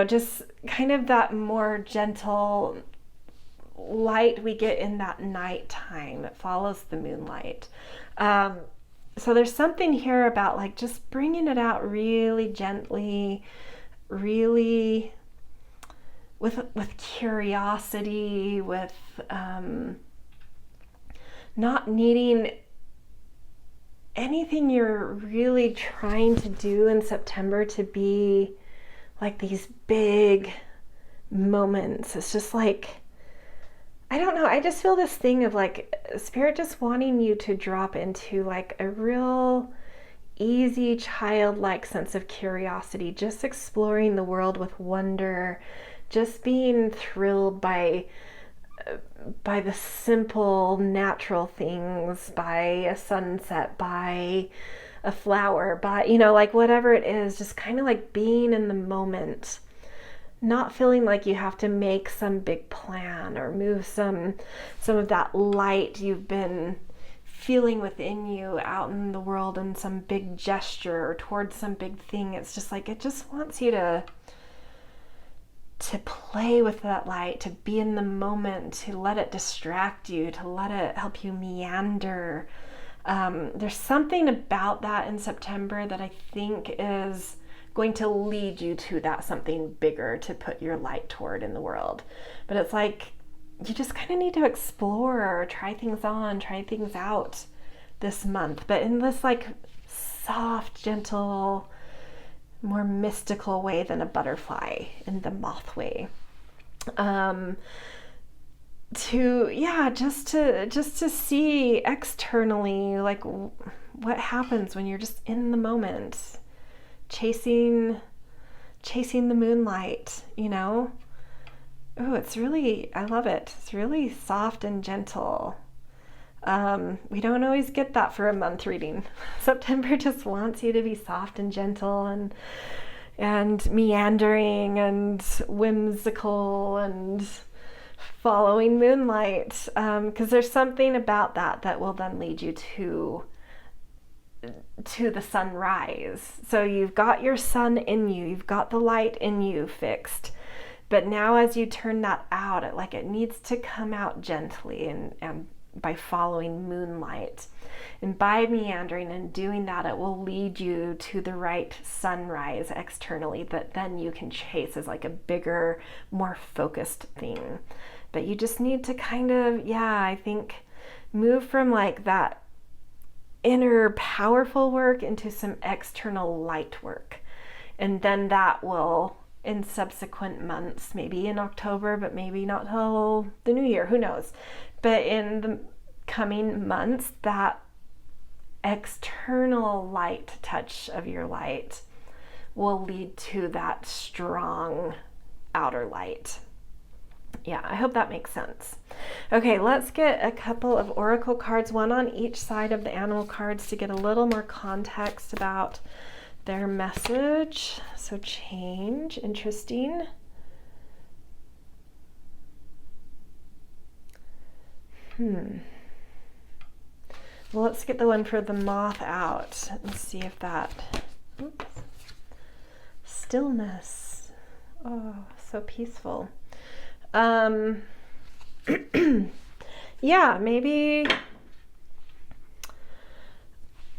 just kind of that more gentle light we get in that nighttime. It follows the moonlight. So there's something here about just bringing it out really gently, really with curiosity, with not needing anything you're really trying to do in September to be these big moments. It's just I don't know, I just feel this thing of Spirit just wanting you to drop into a real easy childlike sense of curiosity, just exploring the world with wonder, just being thrilled by the simple natural things, by a sunset, by a flower, by whatever it is, just kind of being in the moment, not feeling like you have to make some big plan or move some of that light you've been feeling within you out in the world in some big gesture or towards some big thing. It's just it just wants you to play with that light, to be in the moment, to let it distract you, to let it help you meander. There's something about that in September that I think is going to lead you to that something bigger to put your light toward in the world. But it's you just kind of need to explore, try things on, try things out this month, but in this soft, gentle, more mystical way than a butterfly, in the moth way. Just to see externally what happens when you're just in the moment, chasing the moonlight, Oh, I love it. It's really soft and gentle. We don't always get that for a month reading. September just wants you to be soft and gentle and meandering and whimsical and following moonlight, because there's something about that will then lead you to the sunrise. So you've got your sun in you, you've got the light in you fixed, but now as you turn that out, it needs to come out gently and by following moonlight, and by meandering and doing that, it will lead you to the right sunrise externally that then you can chase as a bigger, more focused thing. But you just need to kind of, I think, move from that inner powerful work into some external light work. And then that will, in subsequent months, maybe in October, but maybe not till the new year, who knows. But in the coming months, that external light touch of your light will lead to that strong outer light. Yeah, I hope that makes sense. Okay, let's get a couple of oracle cards, one on each side of the animal cards, to get a little more context about their message. So change, interesting. Well, let's get the one for the moth out and see if that, oops. Stillness. Oh, so peaceful. Yeah, maybe,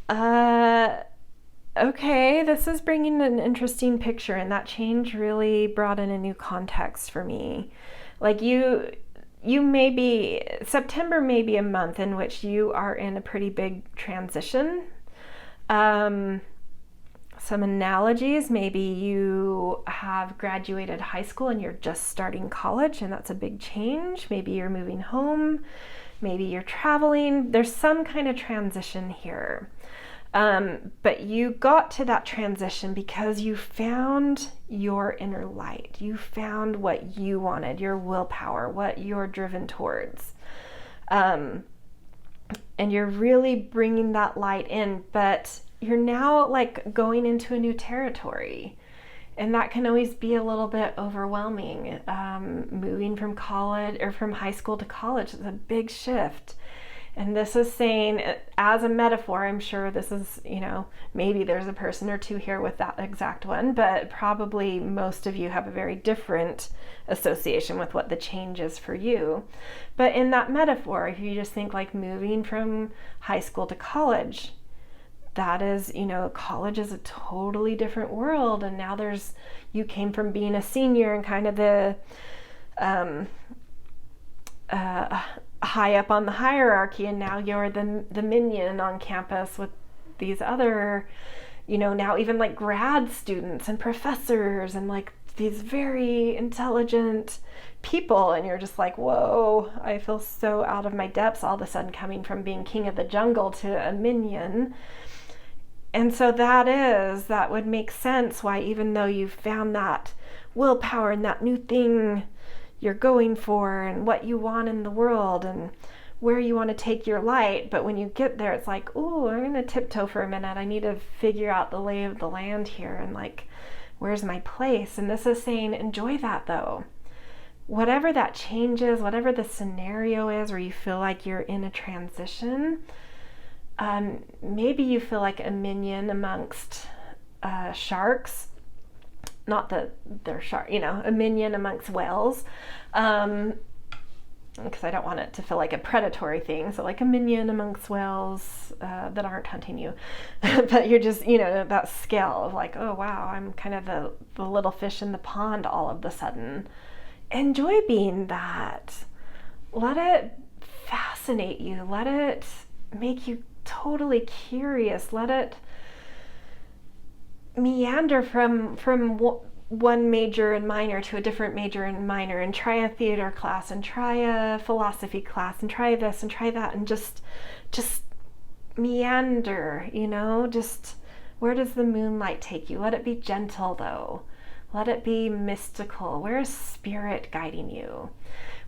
okay, this is bringing an interesting picture, and that change really brought in a new context for me. Like you may be, September may be a month in which you are in a pretty big transition. Some analogies, maybe you have graduated high school and you're just starting college, and that's a big change. Maybe you're moving home, maybe you're traveling. There's some kind of transition here. But you got to that transition because you found your inner light. You found what you wanted, your willpower, what you're driven towards. And you're really bringing that light in, but you're now like going into a new territory. And that can always be a little bit overwhelming. Moving from college or from high school to college is a big shift. And this is saying, as a metaphor, I'm sure this is, maybe there's a person or two here with that exact one, but probably most of you have a very different association with what the change is for you. But in that metaphor, if you just think like moving from high school to college, that is, college is a totally different world. And now you came from being a senior and kind of the high up on the hierarchy, and now you're the minion on campus with these other, now even like grad students and professors and like these very intelligent people, and you're just like, whoa, I feel so out of my depths all of a sudden, coming from being king of the jungle to a minion. And so that would make sense why, even though you've found that willpower and that new thing you're going for and what you want in the world and where you want to take your light, but when you get there, it's like, oh, I'm going to tiptoe for a minute. I need to figure out the lay of the land here and like, where's my place? And this is saying, enjoy that though. Whatever that change is, whatever the scenario is where you feel like you're in a transition, maybe you feel like a minion amongst sharks. Not that they're shark, a minion amongst whales, because I don't want it to feel like a predatory thing. So like a minion amongst whales that aren't hunting you, but you're just, that scale of like, oh wow, I'm kind of the little fish in the pond all of a sudden. Enjoy being that. Let it fascinate you. Let it make you totally curious. Let it meander from one major and minor to a different major and minor, and try a theater class and try a philosophy class and try this and try that, and just meander, just where does the moonlight take you? Let it be gentle though. Let it be mystical. Where is spirit guiding you?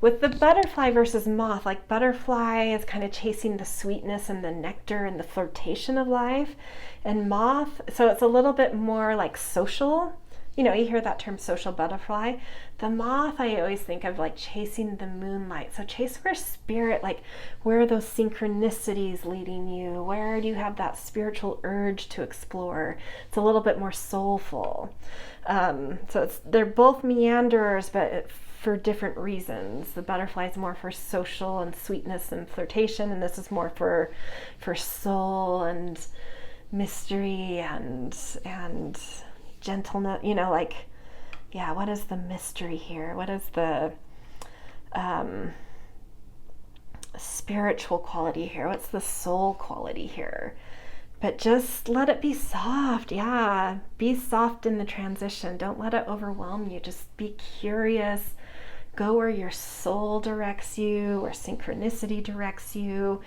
With the butterfly versus moth, like butterfly is kind of chasing the sweetness and the nectar and the flirtation of life. And moth, so it's a little bit more like social. You hear that term, social butterfly. The moth, I always think of like chasing the moonlight. So chase where spirit, like where are those synchronicities leading you? Where do you have that spiritual urge to explore? It's a little bit more soulful. So they're both meanderers, but for different reasons. The butterfly is more for social and sweetness and flirtation, and this is more for soul and mystery and gentleness. What is the mystery here? What is the spiritual quality here? What's the soul quality here? But just let it be soft. Yeah, be soft in the transition. Don't let it overwhelm you. Just be curious. Go where your soul directs you, where synchronicity directs you.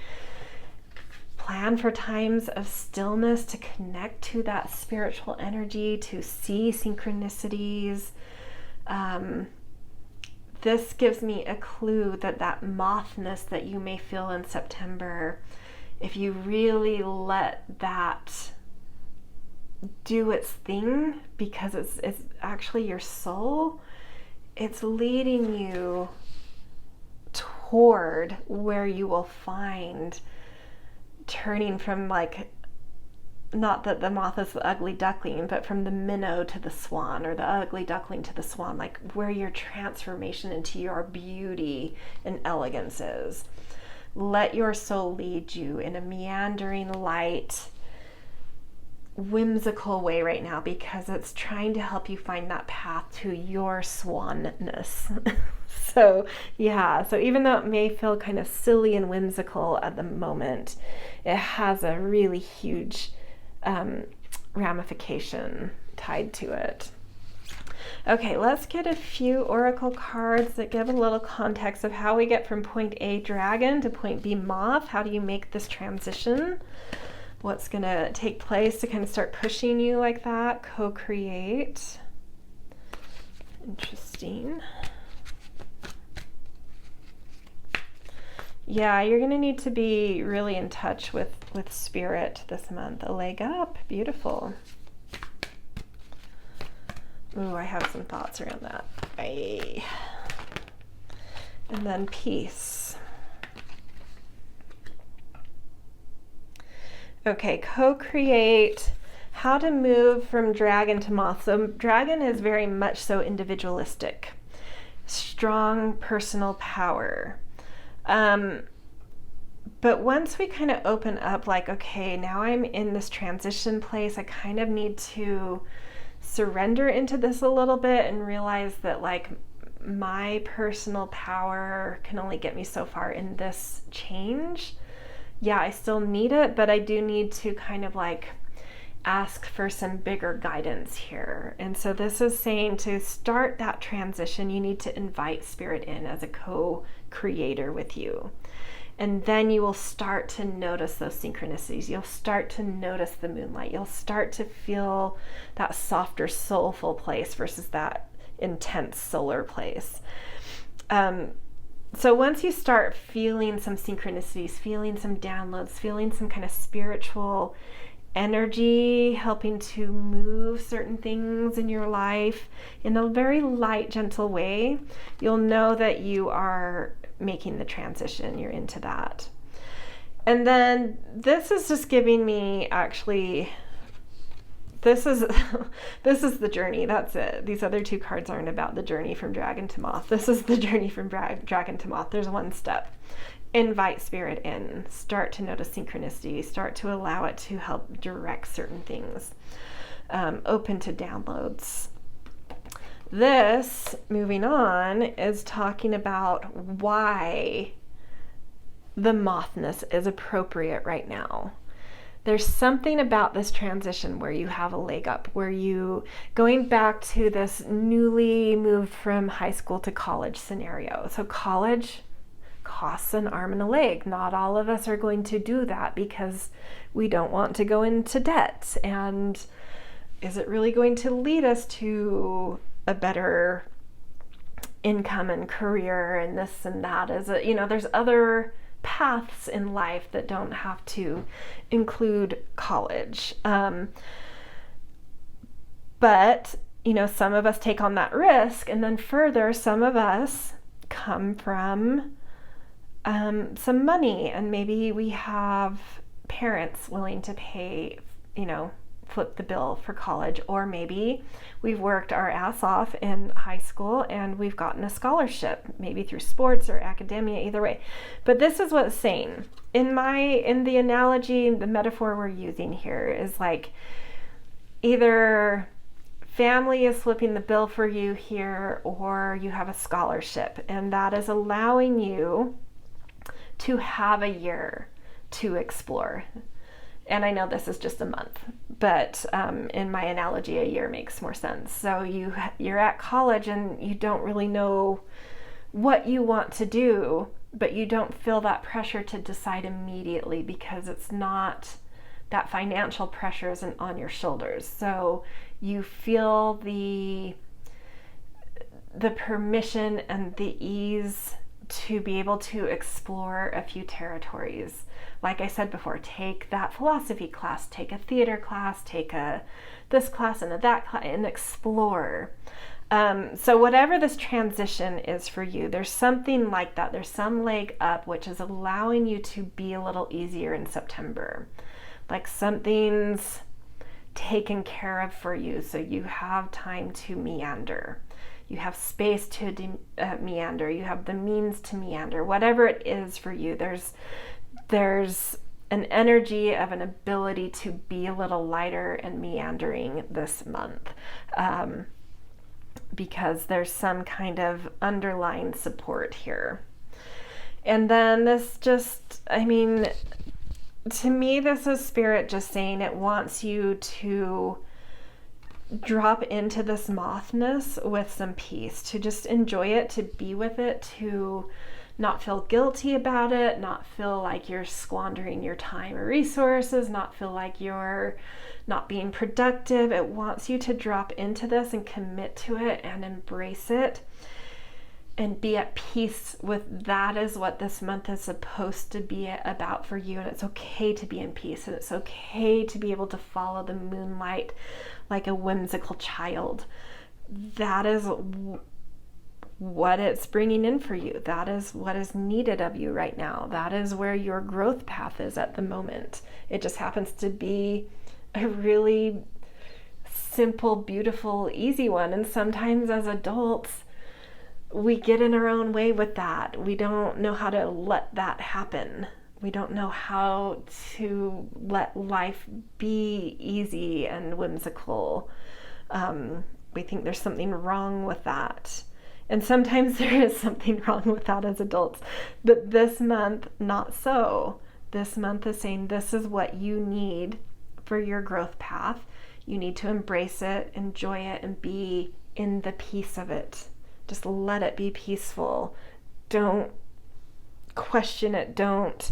Plan for times of stillness to connect to that spiritual energy, to see synchronicities. This gives me a clue that mothness that you may feel in September, if you really let that do its thing, because it's actually your soul, it's leading you toward where you will find turning from, like, not that the moth is the ugly duckling, but from the minnow to the swan, or the ugly duckling to the swan, like where your transformation into your beauty and elegance is. Let your soul lead you in a meandering, light, whimsical way right now, because it's trying to help you find that path to your swanness. So even though it may feel kind of silly and whimsical at the moment, it has a really huge ramification tied to it. Okay, let's get a few oracle cards that give a little context of how we get from point A, dragon, to point B, moth. How do you make this transition? What's going to take place to kind of start pushing you like that? Co-create. Interesting. Yeah, you're going to need to be really in touch with spirit this month. A leg up. Beautiful. Ooh, I have some thoughts around that. Bye. And then peace. Okay, co-create. How to move from dragon to moth. So dragon is very much so individualistic. Strong personal power. But once we kind of open up, like, okay, now I'm in this transition place, I kind of need to surrender into this a little bit and realize that, like, my personal power can only get me so far in this change. Yeah, I still need it, but I do need to kind of like ask for some bigger guidance here. And so this is saying, to start that transition, you need to invite spirit in as a co-creator with you. And then you will start to notice those synchronicities. You'll start to notice the moonlight. You'll start to feel that softer, soulful place versus that intense solar place. So once you start feeling some synchronicities, feeling some downloads, feeling some kind of spiritual energy helping to move certain things in your life in a very light, gentle way, you'll know that you are making the transition. You're into that. And then this is just giving me, actually, this is the journey. That's it. These other two cards aren't about the journey from dragon to moth. This is the journey from dragon to moth. There's one step. Invite spirit in. Start to notice synchronicity. Start to allow it to help direct certain things. Open to downloads. This, moving on, is talking about why the mothness is appropriate right now. There's something about this transition where you have a leg up, where you, going back to this newly moved from high school to college scenario. So college costs an arm and a leg. Not all of us are going to do that because we don't want to go into debt. And is it really going to lead us to a better income and career and this and that? Is it, there's other paths in life that don't have to include college. But, some of us take on that risk, and then further, some of us come from some money, and maybe we have parents willing to pay, flip the bill for college, or maybe we've worked our ass off in high school and we've gotten a scholarship, maybe through sports or academia, either way. But this is what it's saying. In the analogy, the metaphor we're using here is like, either family is flipping the bill for you here, or you have a scholarship, and that is allowing you to have a year to explore. And I know this is just a month, but in my analogy, a year makes more sense. So you're at college and you don't really know what you want to do, but you don't feel that pressure to decide immediately because it's not, that financial pressure isn't on your shoulders. So you feel the permission and the ease to be able to explore a few territories. Like I said before, take that philosophy class, take a theater class, take this class and that class, and explore. So whatever this transition is for you, there's something like that. There's some leg up, which is allowing you to be a little easier in September. Like something's taken care of for you, so you have time to meander. You have space to meander. You have the means to meander. Whatever it is for you, there's an energy of an ability to be a little lighter and meandering this month, because there's some kind of underlying support here. And then this just, I mean, to me, this is Spirit just saying it wants you to drop into this mothness with some peace, to just enjoy it, to be with it, to not feel guilty about it, not feel like you're squandering your time or resources, not feel like you're not being productive. It wants you to drop into this and commit to it and embrace it and be at peace with that. Is what this month is supposed to be about for you. And it's okay to be in peace, and it's okay to be able to follow the moonlight like a whimsical child. That is what it's bringing in for you. That is what is needed of you right now. That is where your growth path is at the moment. It just happens to be a really simple, beautiful, easy one. And sometimes as adults, we get in our own way with that. We don't know how to let that happen. We don't know how to let life be easy and whimsical. We think there's something wrong with that. And sometimes there is something wrong with that as adults. But this month, not so. This month is saying this is what you need for your growth path. You need to embrace it, enjoy it, and be in the peace of it. Just let it be peaceful. Don't question it. Don't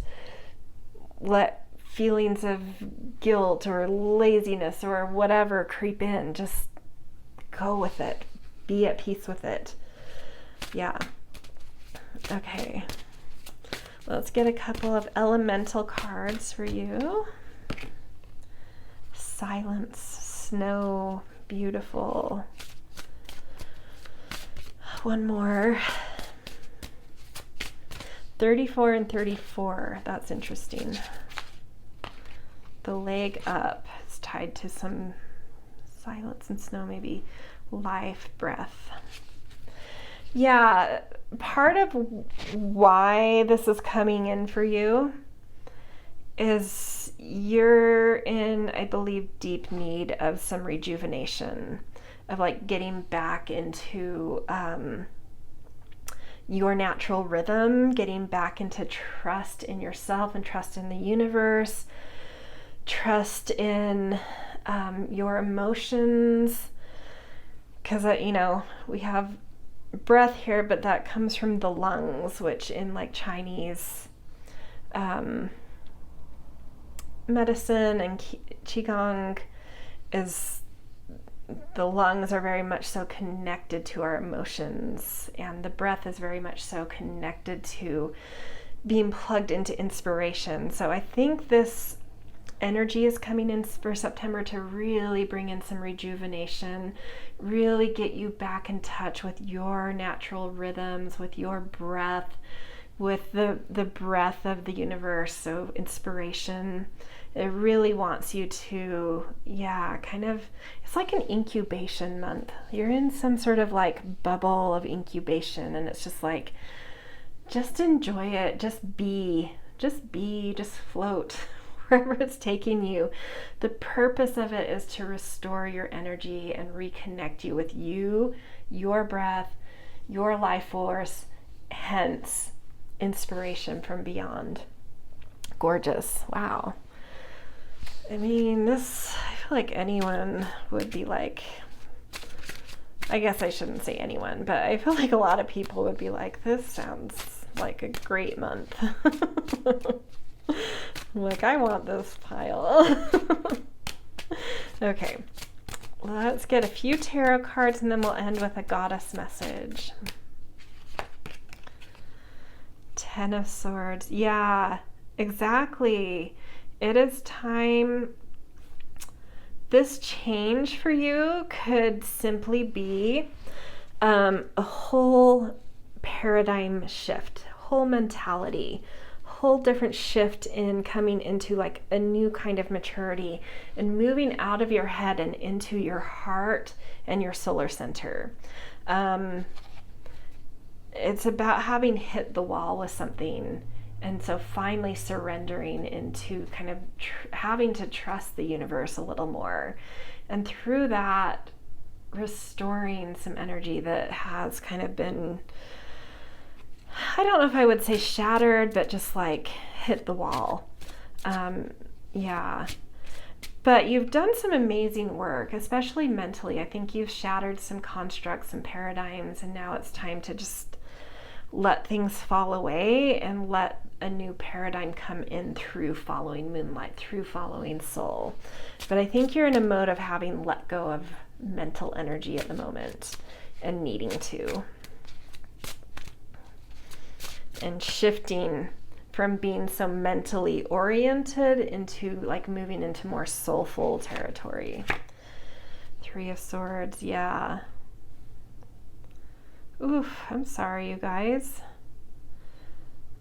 let feelings of guilt or laziness or whatever creep in. Just go with it. Be at peace with it. Yeah. Okay. Let's get a couple of elemental cards for you. Silence, snow, beautiful. One more. 34 and 34. That's interesting. The leg up is tied to some silence and snow, maybe life, breath. Yeah, part of why this is coming in for you is you're in, I believe, deep need of some rejuvenation, of like getting back into your natural rhythm, getting back into trust in yourself and trust in the universe, trust in your emotions. Because, we have breath here, but that comes from the lungs, which in like Chinese medicine and Qigong is, the lungs are very much so connected to our emotions, and the breath is very much so connected to being plugged into inspiration. So I think this energy is coming in for September to really bring in some rejuvenation, really get you back in touch with your natural rhythms, with your breath, with the breath of the universe. So inspiration, it really wants you to, kind of, it's like an incubation month. You're in some sort of like bubble of incubation, and it's just like, just enjoy it, just float wherever it's taking you. The purpose of it is to restore your energy and reconnect you with you, your breath, your life force, hence inspiration from beyond. Gorgeous. Wow. I mean, I feel like anyone would be like I guess I shouldn't say anyone, but I feel like a lot of people would be like, this sounds like a great month. Like, I want this pile. Okay, let's get a few tarot cards and then we'll end with a goddess message. Ten of Swords. Yeah, exactly. It is time. This change for you could simply be a whole paradigm shift, whole mentality, whole different shift in coming into like a new kind of maturity and moving out of your head and into your heart and your solar center. It's about having hit the wall with something, and so finally surrendering into kind of having to trust the universe a little more, and through that restoring some energy that has kind of been, I don't know if I would say shattered, but just like hit the wall. Yeah. But you've done some amazing work, especially mentally. I think you've shattered some constructs and paradigms, and now it's time to just let things fall away and let a new paradigm come in through following moonlight, through following soul. But I think you're in a mode of having let go of mental energy at the moment and needing to. And shifting from being so mentally oriented into like moving into more soulful territory. Three of Swords, yeah. Oof, I'm sorry, you guys.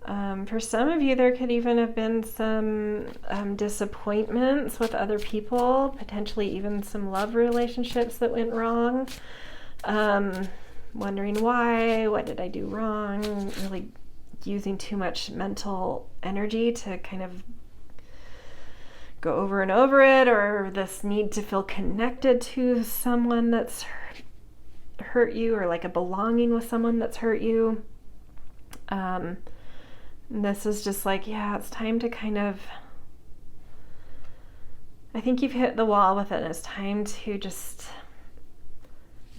For some of you, there could even have been some disappointments with other people, potentially even some love relationships that went wrong. Wondering why, what did I do wrong? Really using too much mental energy to kind of go over and over it, or this need to feel connected to someone that's hurt you, or like a belonging with someone that's hurt you. This is just like, yeah, it's time to kind of, I think you've hit the wall with it, and it's time to just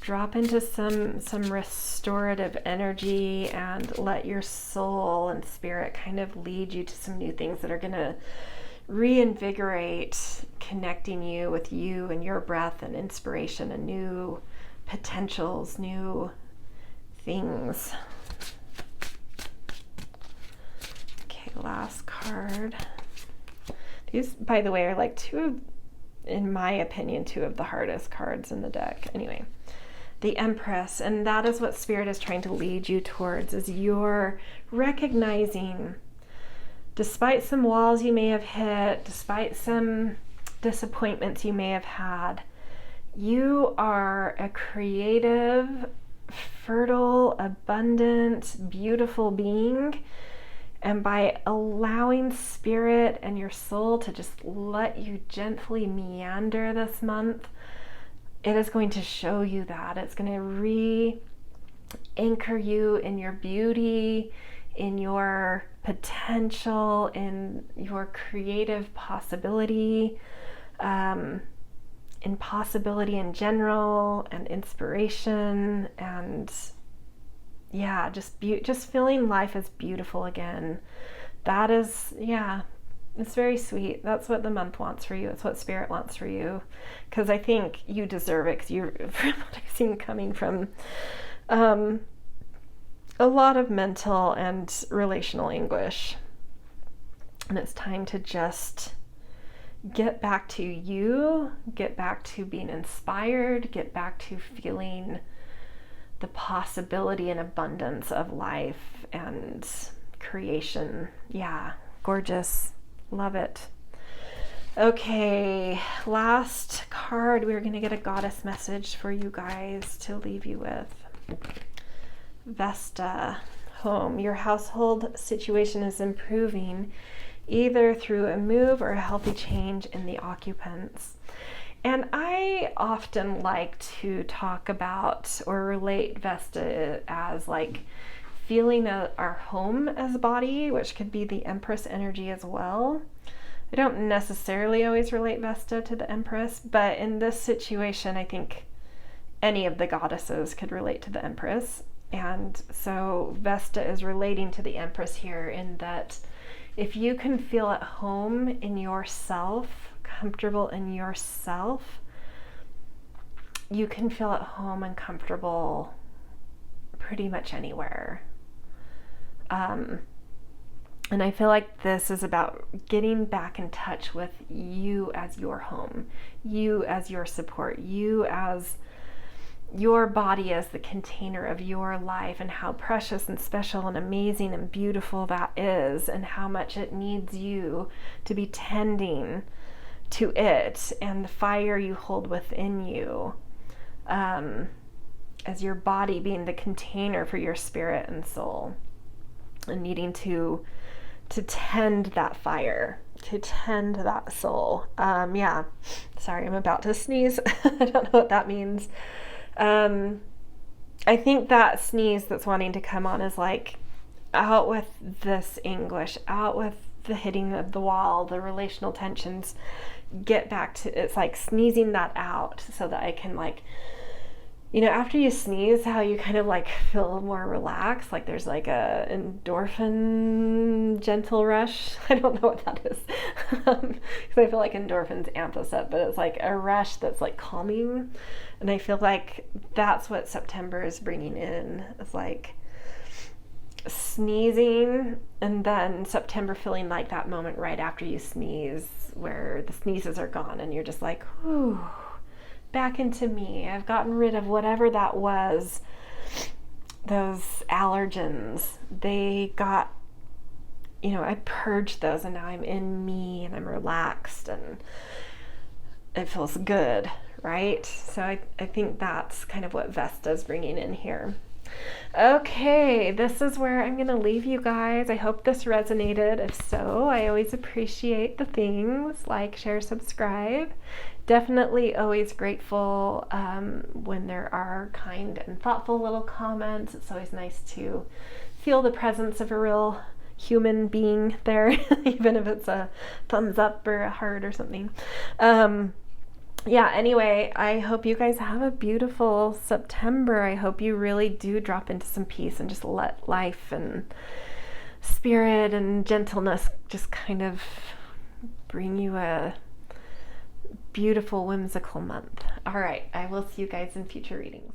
drop into some restorative energy and let your soul and spirit kind of lead you to some new things that are going to reinvigorate connecting you with you and your breath and inspiration and new potentials, new things. Okay, last card. These, by the way, are like in my opinion, two of the hardest cards in the deck. Anyway, the Empress, and that is what Spirit is trying to lead you towards, is you're recognizing, despite some walls you may have hit, despite some disappointments you may have had, you are a creative, fertile, abundant, beautiful being. And by allowing Spirit and your soul to just let you gently meander this month, it is going to show you that. It's going to re-anchor you in your beauty, in your potential, in your creative possibility, in possibility in general, and inspiration, and yeah, just feeling life as beautiful again. That is, yeah, it's very sweet. That's what the month wants for you. It's what Spirit wants for you, because I think you deserve it, because you're, from what I've seen, coming from a lot of mental and relational anguish, and it's time to just get back to you, get back to being inspired, get back to feeling the possibility and abundance of life and creation. Yeah, gorgeous. Love it. Okay, last card. We're going to get a goddess message for you guys to leave you with. Vesta, home. Your household situation is improving, either through a move or a healthy change in the occupants. And I often like to talk about or relate Vesta as like feeling our home as a body, which could be the Empress energy as well. I don't necessarily always relate Vesta to the Empress, but in this situation, I think any of the goddesses could relate to the Empress. And so Vesta is relating to the Empress here in that if you can feel at home in yourself, comfortable in yourself, you can feel at home and comfortable pretty much anywhere. And I feel like this is about getting back in touch with you as your home, you as your support, you as your body as the container of your life, and how precious and special and amazing and beautiful that is, and how much it needs you to be tending to it and the fire you hold within you, as your body being the container for your spirit and soul, and needing to tend that fire, to tend that soul. Yeah, sorry, I'm about to sneeze. I don't know what that means. I think that sneeze that's wanting to come on is like, out with this anguish, out with the hitting of the wall, the relational tensions, get back to, it's like sneezing that out so that I can, like, you know, after you sneeze, how you kind of like feel more relaxed, like there's like a endorphin gentle rush. I don't know what that is, because I feel like endorphins amp us up, but it's like a rush that's like calming. And I feel like that's what September is bringing in. It's like sneezing, and then September feeling like that moment right after you sneeze where the sneezes are gone and you're just like, whew, back into me. I've gotten rid of whatever that was. Those allergens, they got, you know, I purged those, and now I'm in me and I'm relaxed and it feels good, right? So I think that's kind of what Vesta's bringing in here. Okay, this is where I'm going to leave you guys. I hope this resonated. If so, I always appreciate the things like, share, subscribe. Definitely always grateful when there are kind and thoughtful little comments. It's always nice to feel the presence of a real human being there, even if it's a thumbs up or a heart or something. Yeah, anyway, I hope you guys have a beautiful September. I hope you really do drop into some peace and just let life and spirit and gentleness just kind of bring you a beautiful, whimsical month. All right, I will see you guys in future readings.